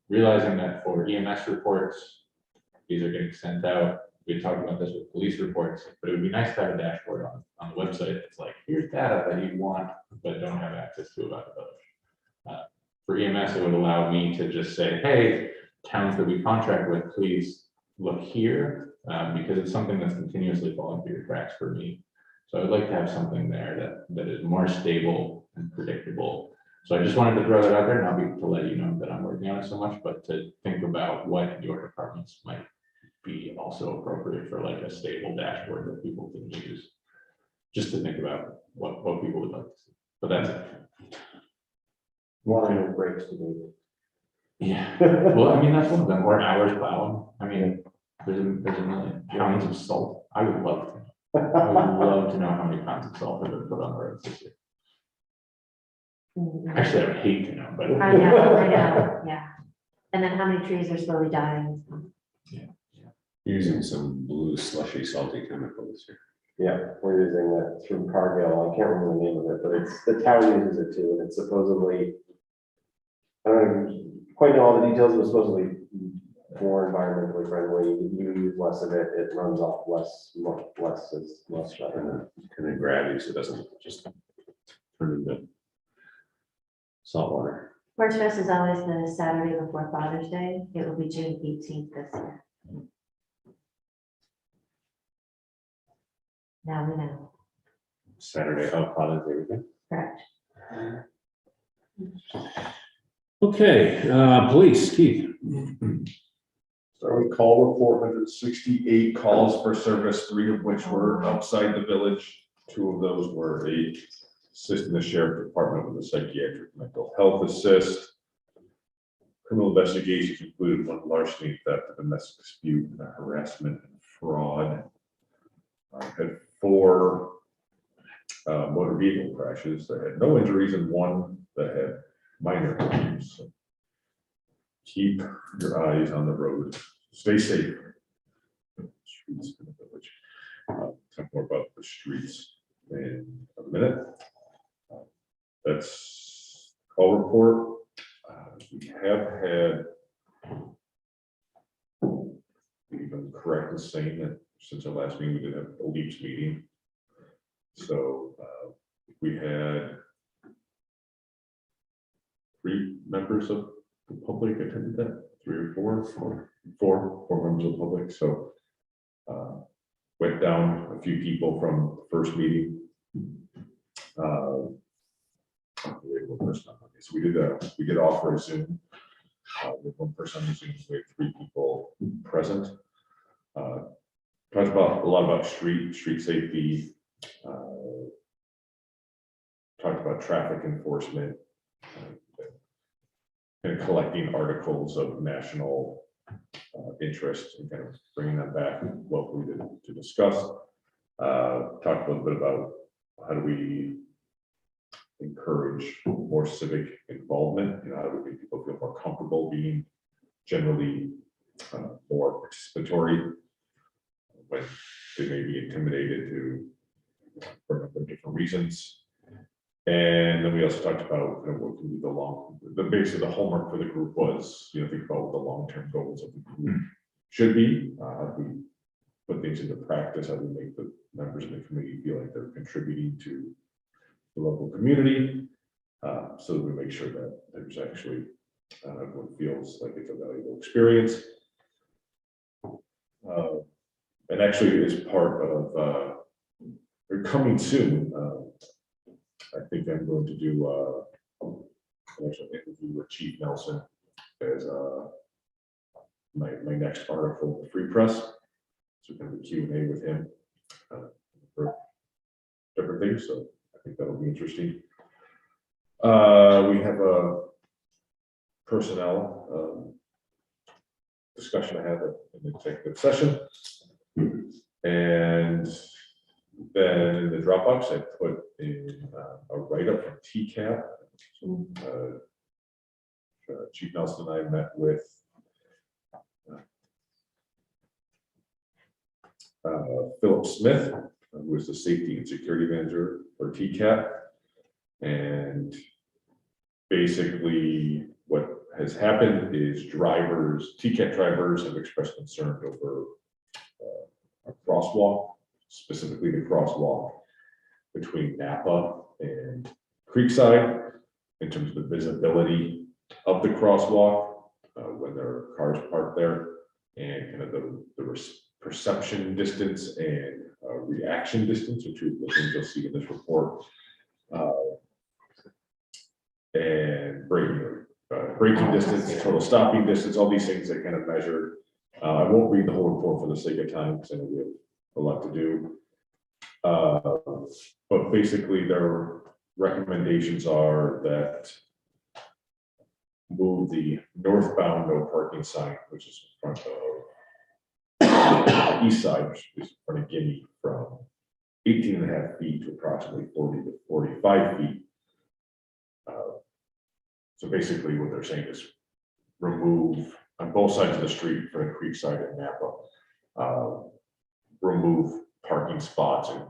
Realizing that for EMS reports, these are getting sent out. We talked about this with police reports, but it would be nice to have a dashboard on the website. It's like, here's data that you want, but don't have access to about the village. For EMS, it would allow me to just say, hey, towns that we contract with, please look here, because it's something that's continuously falling through your cracks for me. So I'd like to have something there that is more stable and predictable. So I just wanted to throw that out there, not to let you know that I'm working on it so much, but to think about what your departments might be also appropriate for like a stable dashboard that people can use. Just to think about what people would like to see, but that's it. One breaks to me. Yeah, well, I mean, that's one of them, or hours plowing. I mean, there's a million pounds of salt. I would love to know. I would love to know how many pounds of salt have been put on the roads this year. Actually, I would hate to know, but. I know, yeah. And then how many trees are slowly dying? Using some blue slushy salty chemicals here. Yeah, we're using that from Cargill. I can't remember the name of it, but it's, the town uses it too, and it's supposedly, I don't know, quite know all the details, but supposedly more environmentally friendly, you use less of it, it runs off much less is less better. And then gravity, so it doesn't just turn into salt water. Horse Fest is always the Saturday before Father's Day. It will be June 18th this year. Now we know, Saturday, Father's Day weekend. correct? Okay, police, Keith. Start with call report, 168 calls for service, 3 of which were outside the village. 2 of those were a assist in the sheriff department with a psychiatric mental health assist. Criminal investigations included 1 larceny, theft, a domestic dispute, harassment, and fraud. Had 4 motor vehicle crashes that had no injuries and 1 that had minor injuries. So keep your eyes on the road. Stay safe. Streets in the village. Talk more about the streets in a minute. That's call report. We have had, even correct in saying that since our last meeting, we did have a leaps meeting. So we had 3 members of the public attended that, 3 or 4, 4 members of the public. So went down a few people from the first meeting. So we did offer a Zoom with 1 person on Zoom. We had 3 people present. Talked about a lot about street safety. Talked about traffic enforcement. And collecting articles of national interest and kind of bringing them back locally to discuss. Talked a little bit about how do we encourage more civic involvement, how do we make people feel more comfortable being generally more participatory when they may be intimidated for a number of different reasons. And then we also talked about what can be the base of the homework for the group was, think about what the long-term goals of the group should be. How do we put things into practice? How do we make the members of the committee feel like they're contributing to the local community? So that we make sure that there's actually everyone feels like it's a valuable experience. And actually, as part of or coming soon. I think I'm going to do an actual interview with Chief Nelson as my next article in the Free Press. So kind of a Q&A with him for different things. So I think that'll be interesting. We have a personnel discussion I had in the executive session. And then in the Dropbox, I put in a write-up from TCAP. Chief Nelson and I met with Philip Smith, who is the safety and security manager for TCAP. And basically what has happened is TCAP drivers have expressed concern over a crosswalk, specifically the crosswalk between Napa and Creekside in terms of the visibility of the crosswalk when there are cars parked there, and kind of the perception distance and reaction distance, which are the things you'll see in this report, and braking distance, total stopping distance, all these things that kind of measure. I won't read the whole report for the sake of time because I know we have a lot to do. But basically their recommendations are that move the northbound no parking sign, which is in front of the east side, which is in front of Guinea, from 18.5 feet to approximately 40 to 45 feet. So basically what they're saying is remove on both sides of the street for the Creekside and Napa, remove parking spots and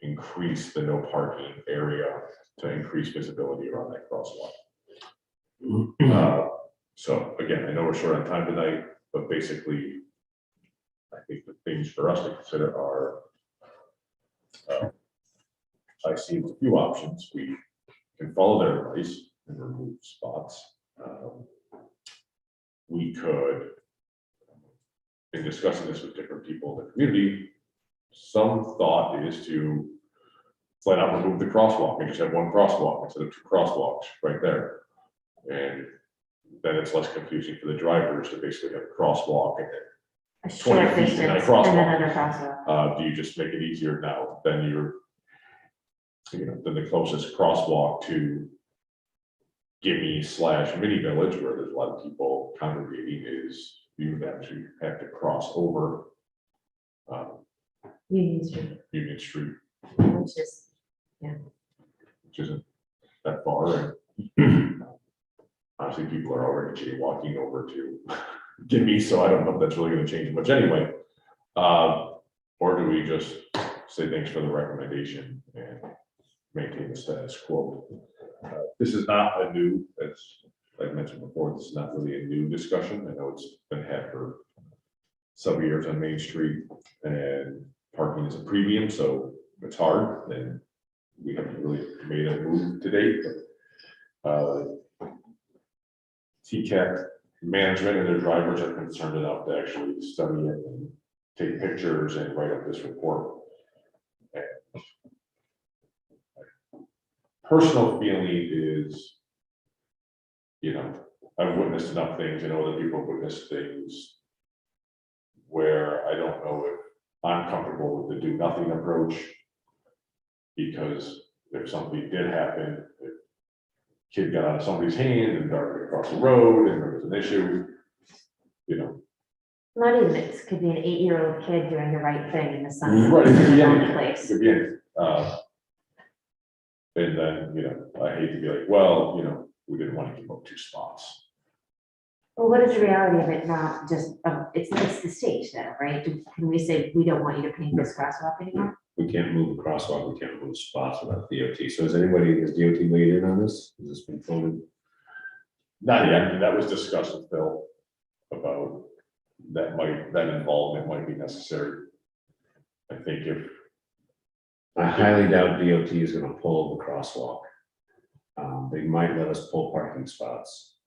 increase the no parking area to increase visibility around that crosswalk. So again, I know we're short on time tonight, but basically, I think the things for us to consider are, I see a few options. We can follow their advice and remove spots. We could, in discussing this with different people in the community, some thought is to flat out remove the crosswalk and just have one crosswalk instead of two crosswalks right there. And then it's less confusing for the drivers to basically have a crosswalk and A 20 short feet distance and and a crosswalk. another crosswalk. do you just make it easier now than than the closest crosswalk to Gimme/Mini Village, where there's a lot of people congregating, is you would actually have to cross over Union Street, Union Street, which is, which isn't that far. And honestly, people are already jaywalking over to Gimme, so I don't know if that's really gonna change much anyway. Or do we just say thanks for the recommendation and maintain the status quo? This is not a new, as I mentioned before, this is not really a new discussion. I know it's been had for several years on Main Street, and parking is a premium, so it's hard, and we haven't really made a move to date. TCAT management and their drivers are concerned enough to actually study it and take pictures and write up this report. And personal feeling is, I've witnessed enough things, other people have witnessed things where I don't know if I'm comfortable with the do nothing approach. Because if something did happen, if kid got out of somebody's hand and darted across the road and there was an issue, not even, it could be an 8-year-old kid doing the right thing in the sun. Right, in the yeah. wrong place. Again, and then, I hate to be like, well, we didn't want to give up 2 spots. Well, what is the reality of it not just, it's the state then, right? Can we say, we don't want you to paint this crosswalk anymore? We can't move a crosswalk, we can't move spots without DOT. So has DOT weighed in on this? Has this been floated? Not yet, I mean, that was discussed with Bill about that involvement might be necessary. I think if, I highly doubt DOT is gonna pull the crosswalk. They might let us pull parking spots.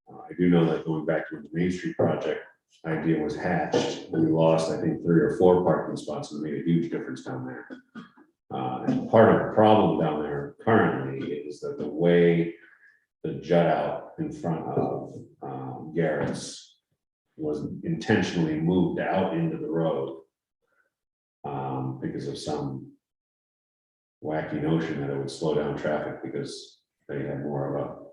I do know that going back to the Main Street project, idea was hatched, and we lost, I think, 3 or 4 parking spots, and it made a huge difference down there. And part of the problem down there currently is that the way the jut out in front of Garrett's was intentionally moved out into the road because of some wacky notion that it would slow down traffic because they had more of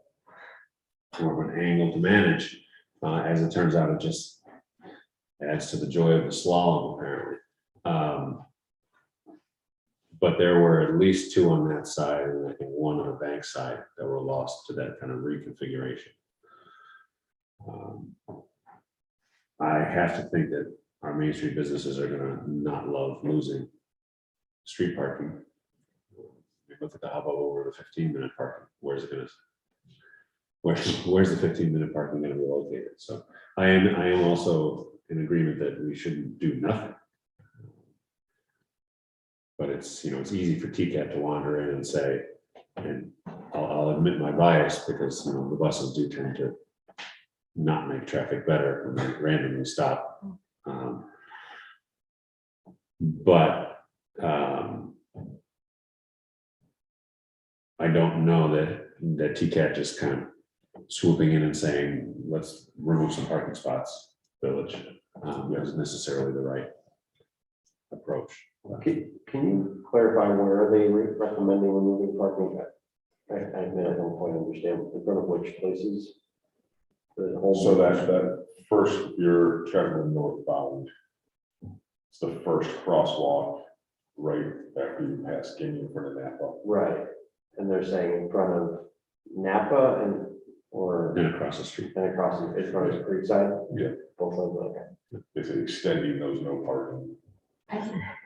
an angle to manage. As it turns out, it just adds to the joy of the slalom, apparently. But there were at least 2 on that side, and I think 1 on the bank side that were lost to that kind of reconfiguration. I have to think that our Main Street businesses are gonna not love losing street parking. We look at the hubbub over the 15-minute parking. Where's the 15-minute parking gonna be located? So I am also in agreement that we shouldn't do nothing. But it's easy for TCAT to wander in and say, and I'll admit my bias because, the buses do tend to not make traffic better when they randomly stop. But I don't know that TCAT just kind of swooping in and saying, let's remove some parking spots, village, isn't necessarily the right approach. Can you clarify where are they recommending removing parking? I mean, I don't quite understand in front of which places. The whole. so that first, if you're traveling northbound, it's the first crosswalk right after you pass Gimme in front of Napa. Right, and they're saying in front of Napa or And across the street. and across in front of the Creekside? Yeah. Both of them, okay. It's extending those no parking.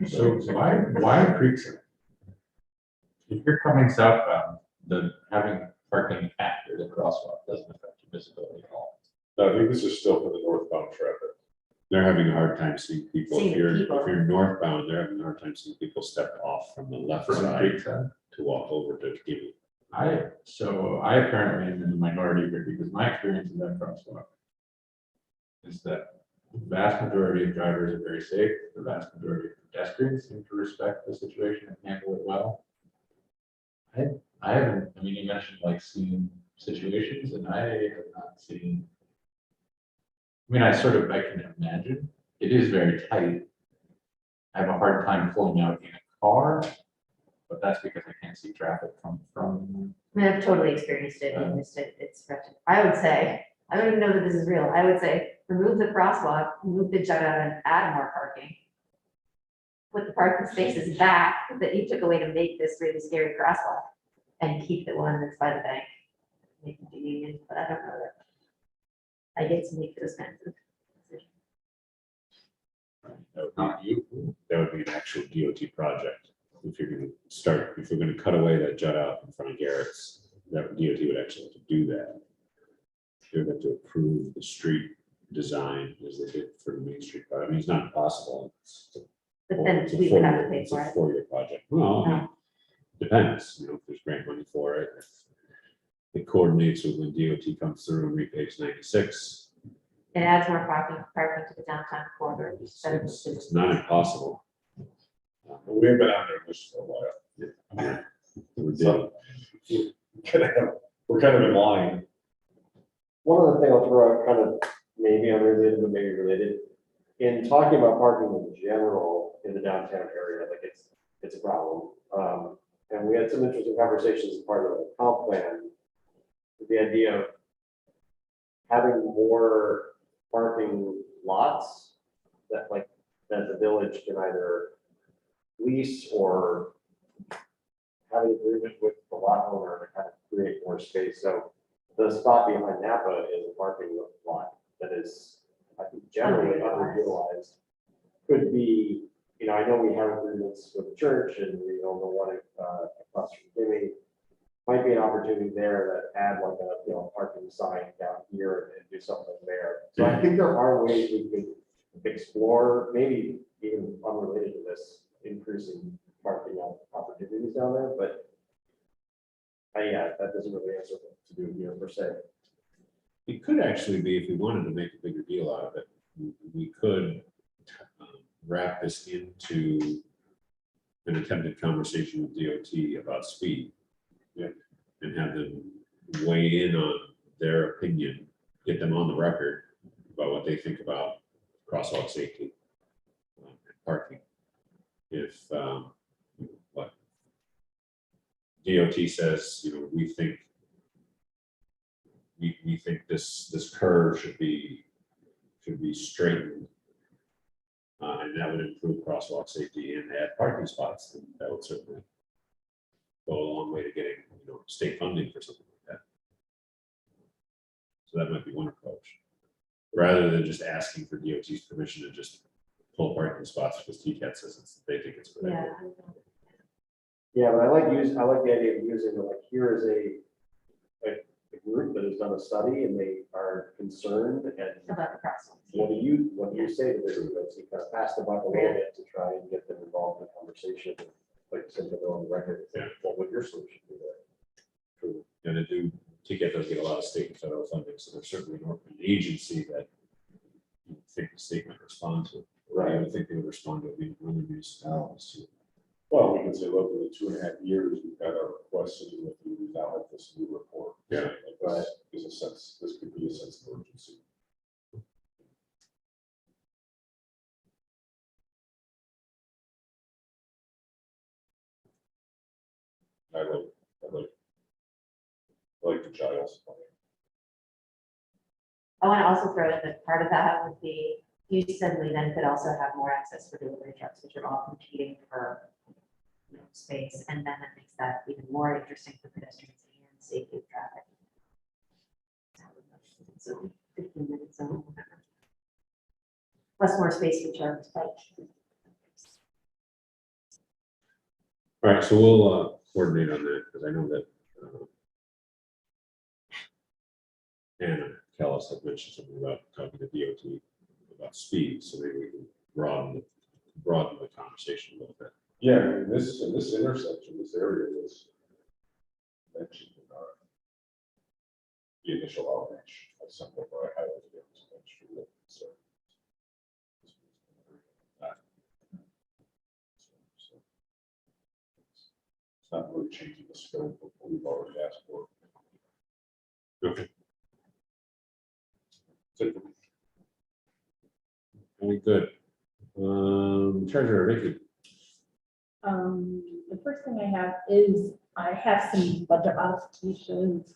So why Creekside? If you're coming southbound, then having parking after the crosswalk doesn't affect your visibility. think this is still for the northbound traffic. They're having a hard time seeing people. Seeing If the you're, people. if you're northbound, they're having a hard time seeing people step off from the left side to walk over to Gimme. So I apparently am in the minority here because my experience in that crosswalk is that the vast majority of drivers are very safe. The vast majority of pedestrians seem to respect the situation and handle it well. I haven't, I mean, you mentioned like seeing situations and I have not seen. I mean, I can imagine it is very tight. I have a hard time pulling out in a car, but that's because I can't see traffic from. I mean, I've totally experienced it, and it's wretched. I would say, I don't even know that this is real, I would say, remove the crosswalk, move the jut out and add more parking. Put the parking spaces back that you took away to make this really scary crosswalk, and keep the one that's by the bank. Make it the Union, but I don't know that. I get to make those kinds of decisions. Not you. That would be an actual DOT project. If you're gonna start, if you're gonna cut away that jut out in front of Garrett's, that DOT would actually have to do that. They would have to approve the street design as they did for the Main Street. I mean, it's not impossible. But then It's a we would have to four-year- pay it's for a it. four-year project. Well, I mean, depends, you know, if there's grant money for it. If it coordinates with when DOT comes through and repavs 96. It adds more parking to the downtown corridor. It's not impossible. We have been on their list for a while. Yeah. We're So, we're kind of in line. One other thing I'll throw out, kind of maybe unrelated, but maybe related. In talking about parking in general in the downtown area, like it's a problem. And we had some interesting conversations as part of the comp plan. With the idea of having more parking lots that the village can either lease or have an agreement with the lot owner to kind of create more space. So the spot behind Napa is a parking lot that is, I think, generally underutilized. Could be, you know, I know we have agreements with the church and we own the one across from Gimme. Might be an opportunity there that add like a, you know, parking sign down here and do something there. So I think there are ways we could explore, maybe even unrelated to this, increasing parking opportunities down there, but yeah, that doesn't really answer what to do here per se. It could actually be, if we wanted to make a bigger deal out of it, we could wrap this into an attempted conversation with DOT about speed. Yeah, and have them weigh in on their opinion, get them on the record about what they think about crosswalk safety and parking. If what DOT says, you know, we think this curve should be straightened, and that would improve crosswalk safety and add parking spots, then that would certainly go a long way to getting, you know, state funding for something like that. So that might be one approach, rather than just asking for DOT's permission to just pull parking spots because TCAT says they think it's a good idea. Yeah, but I like the idea of using, like, here is a group that has done a study and they are concerned and About the crosswalk. what do you say to this? You kind of pass the buck a little bit to try and get them involved in the conversation, like simply go on the record. Yeah. What would your solution be there? True. And to do, TCAT does get a lot of state and federal funding, so there's certainly an agency that you think the state might respond to. Right. I would think they would respond to it, really municipalities too. Well, we can say, look, in the 2.5 years, we've got our request to do it, we now have this new report. Yeah. Like this is a sense, this could be a sense of urgency. I like the Giles plan. I want to also throw in that part of that would be, you said we then could also have more access for delivery trucks, which are all competing for, you know, space, and then that makes that even more interesting for pedestrians and safety of traffic. So 15 minutes zone, whatever. Plus more space for trucks, but All right, so we'll coordinate on that, because I know that Anna Callis had mentioned something about talking to DOT about speed, so maybe we can broaden the conversation a little bit. Yeah, and this intersection, this area was mentioned in our the initial outreach at some point where I highlighted it. So that's true. So, it's not really changing the scope of what we've already asked for. Okay. That's it for me. Very good. Treasurer Vicky. The first thing I have is I have some budget modifications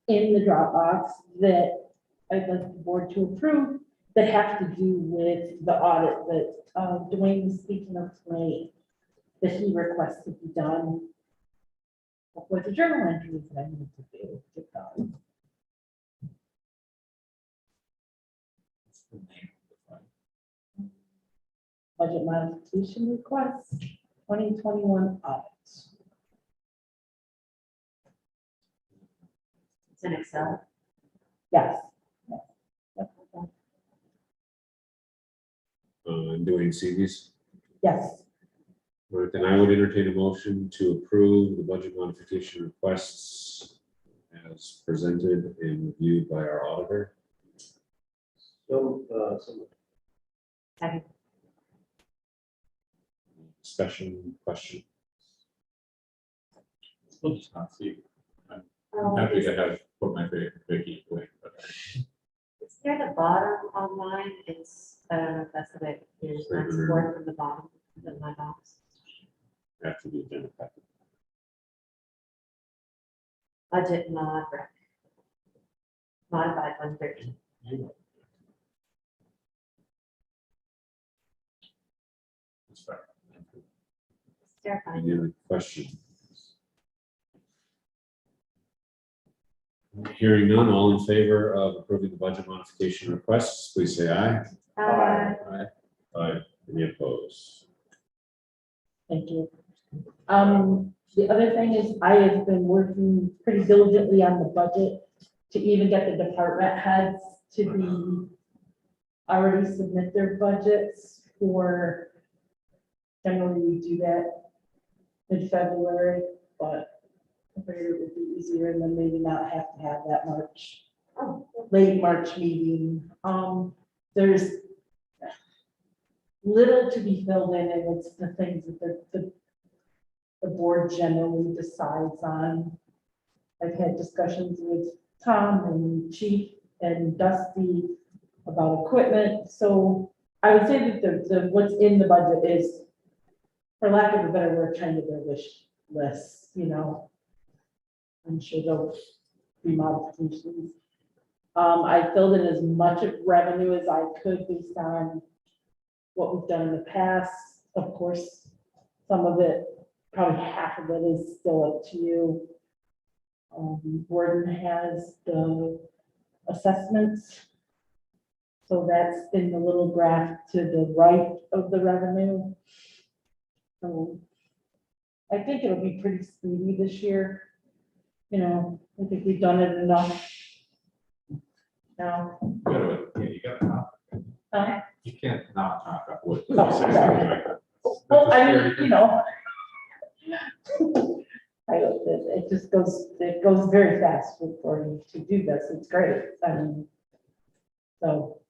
in the Dropbox that I'd like the board to approve that have to do with the audit that Dwayne was speaking of tonight, that he requests to be done with the journal entries that I need to do. Get done. Budget modification request, 2021 audit. It's in Excel. Yes. Doing CVs. Yes. All right, then I would entertain a motion to approve the budget modification requests as presented and reviewed by our auditor. So, Second. Discussion, question. We'll just not see. I'm Oh, happy is to have put my favorite Vicky away, but it's near the bottom on mine. It's, I don't know if that's the way it appears. That's work from the bottom of my box. After the agenda packet. Budget mod rec. Modified 130. it's fine. It's terrifying. Any other questions? Hearing none, all in favor of approving the budget modification requests, please say aye. Uh, Aye. Any opposed? Thank you. The other thing is I have been working pretty diligently on the budget to even get the department heads to be already submit their budgets for, generally we do that in February, but I figured it would be easier and then maybe not have to have that March, late March meeting. There's little to be filled in, and it's the things that the board generally decides on. I've had discussions with Tom and Chief and Dusty about equipment, so I would say that the what's in the budget is, for lack of a better word, kind of their wish list, you know. I'm sure there'll be modifications. I filled in as much of revenue as I could based on what we've done in the past. Of course, some of it, probably half of it is still up to you. Gordon has the assessments. So that's in the little graph to the right of the revenue. So I think it'll be pretty speedy this year. You know, I think we've done it enough. Now, You gotta not, you can't not talk about what. No, no. Well, I mean, you know. It just goes very fast for to do this. It's great. I mean, so,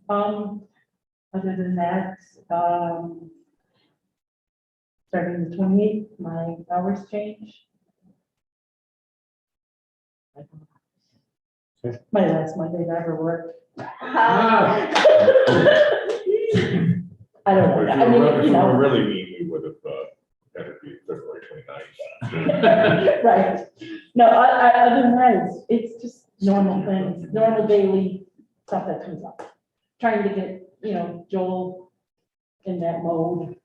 other than that, starting the 28th, my hours change. My last Monday I ever worked. I don't know. I mean, you If we know. were really mean, we would have, had it be February 29th. Right. No, other than that, it's just normal things, normal daily stuff that comes up. Trying to get, you know, Joel in that mode.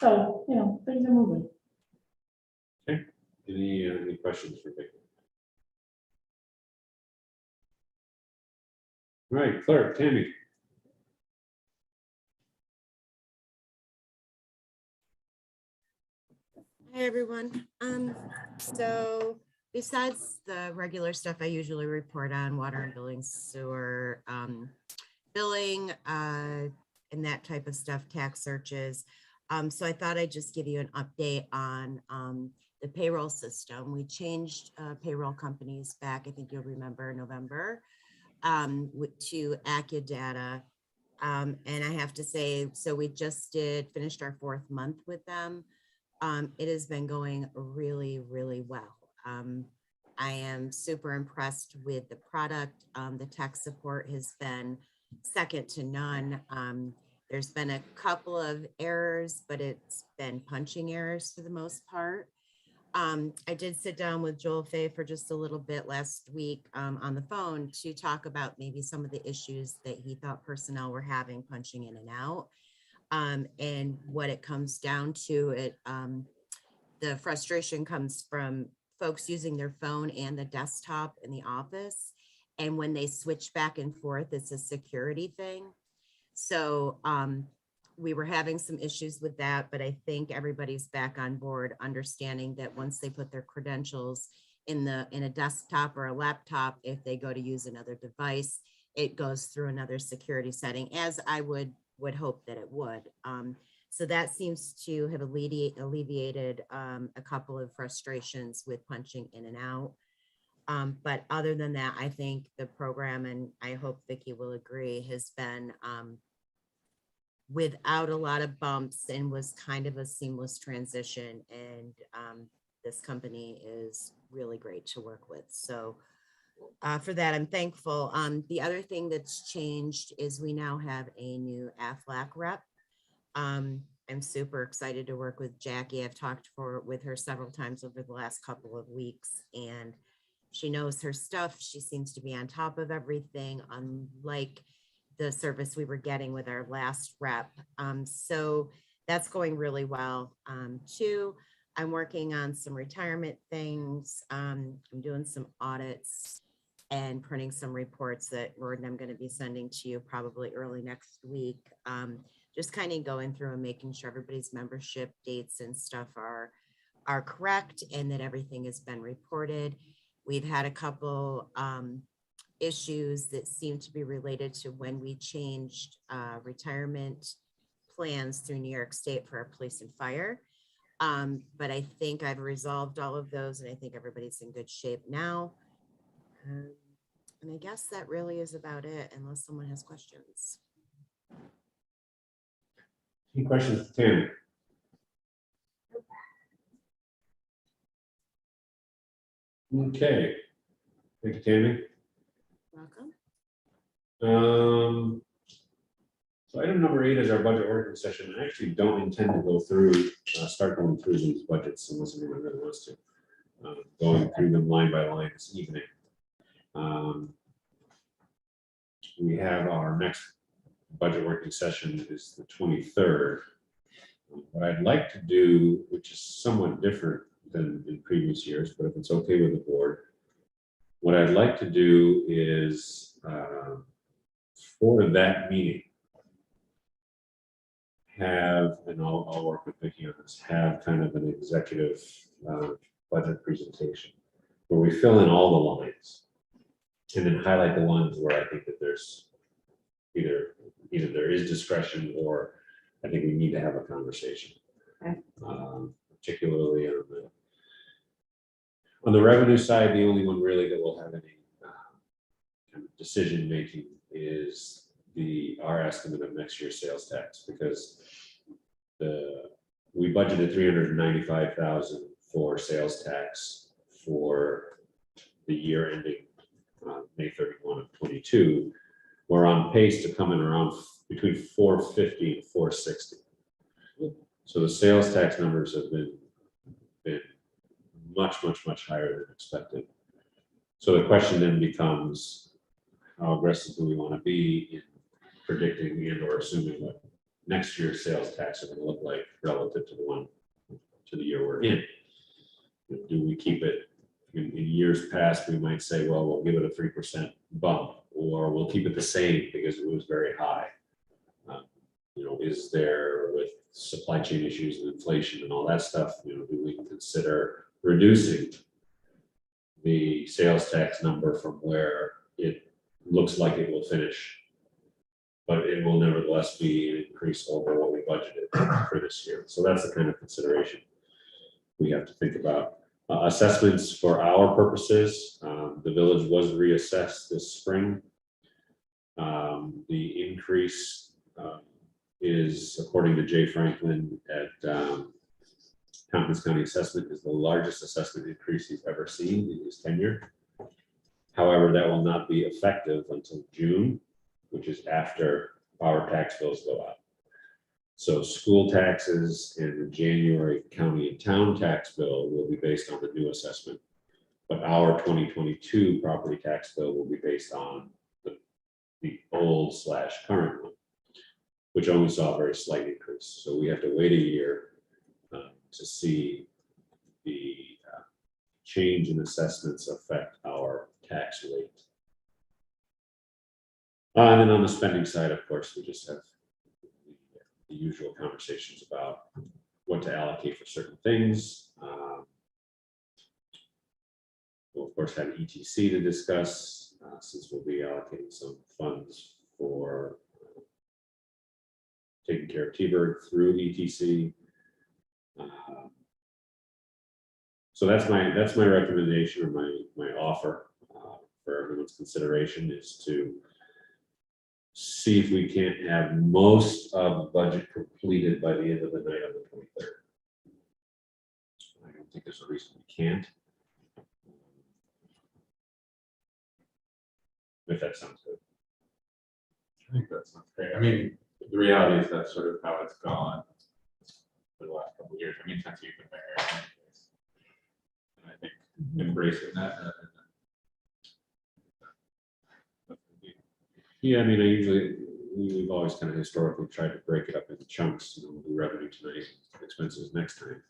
So, you know, things are moving. Any questions for Vicky? All right, clerk, Tammy. Hi, everyone. So besides the regular stuff I usually report on, water and billing, sewer, billing, and that type of stuff, tax searches. So I thought I'd just give you an update on the payroll system. We changed payroll companies back, I think you'll remember, November, to AccuData. And I have to say, so we just finished our 4th month with them. It has been going really, really well. I am super impressed with the product. The tech support has been second to none. There's been a couple of errors, but it's been punching errors for the most part. I did sit down with Joel Fay for just a little bit last week on the phone to talk about maybe some of the issues that he thought personnel were having punching in and out. And what it comes down to, the frustration comes from folks using their phone and the desktop in the office. And when they switch back and forth, it's a security thing. So we were having some issues with that, but I think everybody's back on board, understanding that once they put their credentials in a desktop or a laptop, if they go to use another device, it goes through another security setting, as I would hope that it would. So that seems to have alleviated a couple of frustrations with punching in and out. But other than that, I think the program, and I hope Vicki will agree, has been without a lot of bumps and was kind of a seamless transition. And this company is really great to work with. So for that, I'm thankful. The other thing that's changed is we now have a new AFLAC rep. I'm super excited to work with Jackie. I've talked with her several times over the last couple of weeks, and she knows her stuff. She seems to be on top of everything, unlike the service we were getting with our last rep. So that's going really well. Two, I'm working on some retirement things. I'm doing some audits and printing some reports that I'm going to be sending to you probably early next week. Just kind of going through and making sure everybody's membership dates and stuff are correct and that everything has been reported. We've had a couple issues that seem to be related to when we changed retirement plans through New York State for our police and fire. But I think I've resolved all of those, and I think everybody's in good shape now. And I guess that really is about it, unless someone has questions. Any questions, Tammy? Okay. Thank you, Tammy. Welcome. So item number 8 is our budget working session. I actually don't intend to go through, start going through these budgets unless anyone really wants to. Going through them line by line this evening. We have our next budget working session is the 23rd. What I'd like to do, which is somewhat different than in previous years, but if it's okay with the board, what I'd like to do is for that meeting, have, and I'll work with Vicki on this, have kind of an executive budget presentation where we fill in all the lines and then highlight the ones where I think that there's either there is discretion or I think we need to have a conversation. Okay. Particularly on the revenue side, the only one really that will have any kind of decision making is our estimate of next year's sales tax, because we budgeted 395,000 for sales tax for the year ending May 31 of 22. We're on pace to come in around between 450 and 460. So the sales tax numbers have been much higher than expected. So the question then becomes, how aggressive do we want to be in predicting and or assuming what next year's sales tax are going to look like relative to the year we're in? Do we keep it in years past? We might say, well, we'll give it a 3% bump, or we'll keep it the same because it was very high. Is there, with supply chain issues and inflation and all that stuff, do we consider reducing the sales tax number from where it looks like it will finish. But it will nevertheless be an increase over what we budgeted for this year. So that's the kind of consideration we have to think about. Assessments for our purposes, the village was reassessed this spring. The increase is, according to Jay Franklin at Tompkins County Assessment, is the largest assessment increase he's ever seen in his tenure. However, that will not be effective until June, which is after our tax bills go out. So school taxes and the January county and town tax bill will be based on the new assessment. But our 2022 property tax bill will be based on the old / current one, which only saw a very slight increase. So we have to wait a year to see the change in assessments affect our tax rate. And then on the spending side, of course, we just have the usual conversations about what to allocate for certain things. We'll of course have ETC to discuss, since we'll be allocating some funds for taking care of T-Bird through ETC. So that's my recommendation, or my offer for everyone's consideration, is to see if we can't have most of the budget completed by the end of the night on the 23rd. I don't think there's a reason we can't. If that sounds good. I think that sounds great. I mean, the reality is that's sort of how it's gone for the last couple of years. I mean, since you've been there. And I think embracing that. Yeah, I mean, we've always kind of historically tried to break it up into chunks, we'll do revenue tonight, expenses next time.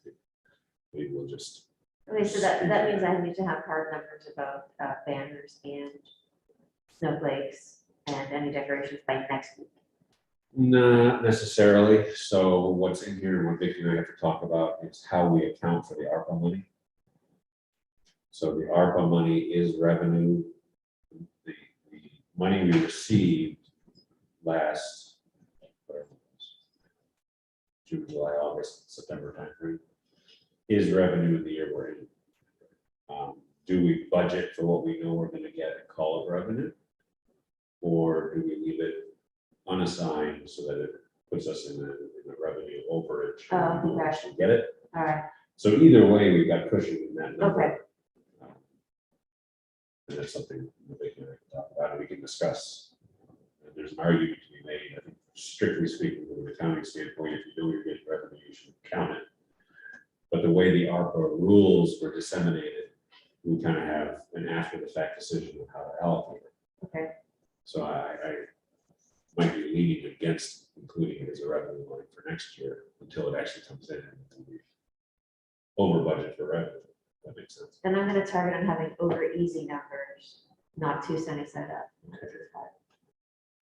Maybe we'll just. Okay, so that means I need to have hard numbers about banners and snowflakes and any decorations by next week. Not necessarily. So what's in here, one big thing I have to talk about is how we account for the ARPA money. So the ARPA money is revenue. The money we received last whatever it was, June, July, August, September timeframe is revenue in the year we're in. Do we budget for what we know we're going to get and call it revenue? Or do we leave it unassigned so that it puts us in a revenue overage? Oh, We'll okay. actually get it. All right, So either way, we've got cushion in that number. okay. And that's something that they can talk about, and we can discuss. And there's an argument to be made, I think, strictly speaking, from an accounting standpoint, if you know you're getting revenue, you should count it. But the way the ARPA rules were disseminated, we kind of have an after the fact decision of how to allocate it. Okay. So I might be leaning against including it as a revenue line for next year until it actually comes in and we over budget for revenue. That makes sense. Then I'm gonna target on having over easy numbers, not too sunny side up.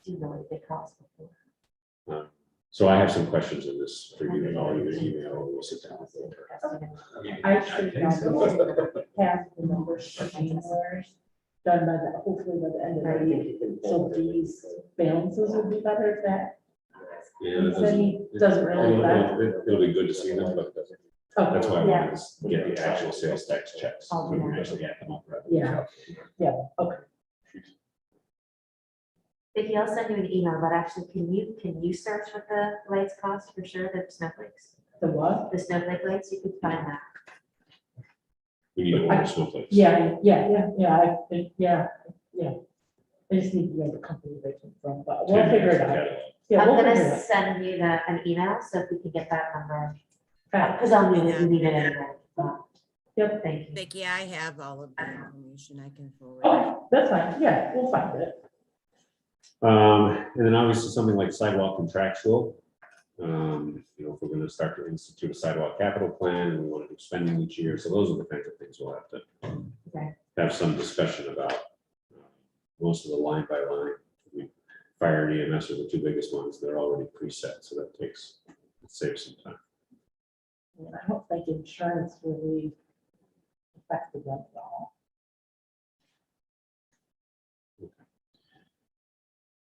Do you know what they cost before? So I have some questions in this for you, and I'll either email or we'll sit down. I actually passed the numbers for January, done by the, hopefully by the end of the week. So these balances will be better, that, Yeah, he said he doesn't really like. it'll be good to see them, but Okay. that's why I Yeah. want to get the actual sales tax checks. I'll do that. Just add them up, right? Yeah, okay. Vicki, I'll send you an email, but actually, can you search what the lights cost for sure, the snowflakes? The what? The snowflake lights, you could find that. We need to order snowflakes. Yeah. I just need to know the company they came from, but we'll figure it out. Yeah, I'm we'll figure gonna it send you an email, so if we can get that number, out. because I'll need it, you need it anyway. Yep. Thank you. Vicki, I have all of the information I can forward. Okay, that's fine, yeah, we'll find it. And then obviously something like sidewalk contractual. If we're gonna start to institute a sidewalk capital plan and we want to do spending each year, so those are the kinds of things we'll have to Okay. have some discussion about. Most of the line by line, fire and EMS are the two biggest ones, they're already preset, so that saves some time. I don't think insurance really affected them at all.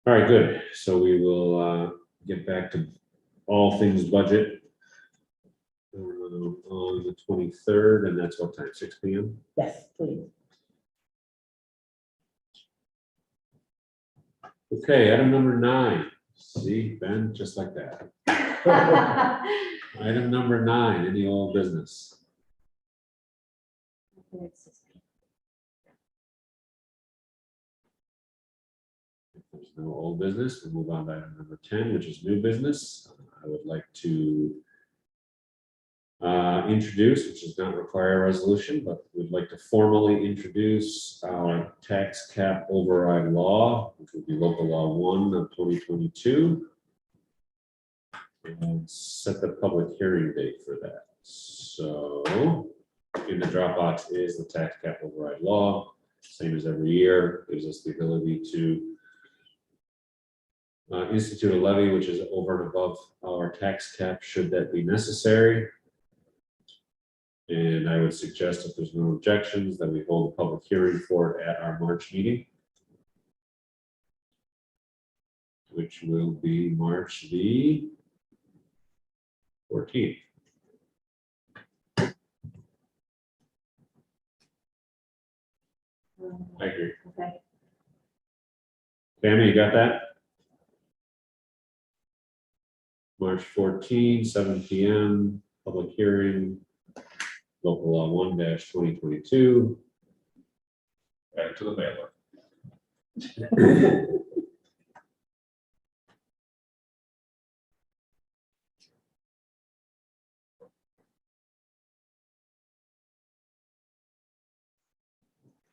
All right, good. So we will get back to all things budget on the 23rd, and that's what time, 6 p.m.? Yes, please. Okay, item number 9. See, Ben, just like that. Item number 9, any old business? If there's no old business, we'll move on to item number 10, which is new business. I would like to introduce, which does not require a resolution, but we'd like to formally introduce our tax cap override law, which would be local law 1 of 2022. And set the public hearing date for that. So in the Dropbox is the tax cap override law, same as every year, gives us the ability to institute a levy, which is over and above our tax cap, should that be necessary. And I would suggest, if there's no objections, that we hold a public hearing for it at our March meeting, which will be March the 14th. I agree. Okay. Tammy, you got that? March 14, 7 p.m., public hearing, local law 1-2022. Add it to the mailer.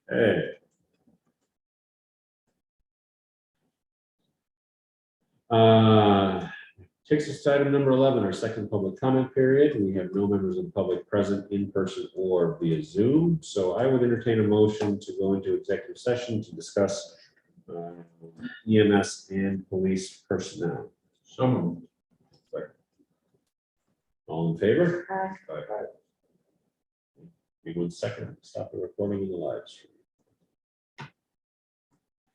Hey. Takes us to item number 11, our second public comment period. We have no members of the public present in person or via Zoom. So I would entertain a motion to go into executive session to discuss EMS and police personnel. So moved. All in favor? Uh, Give 1 second, stop the recording in the live stream.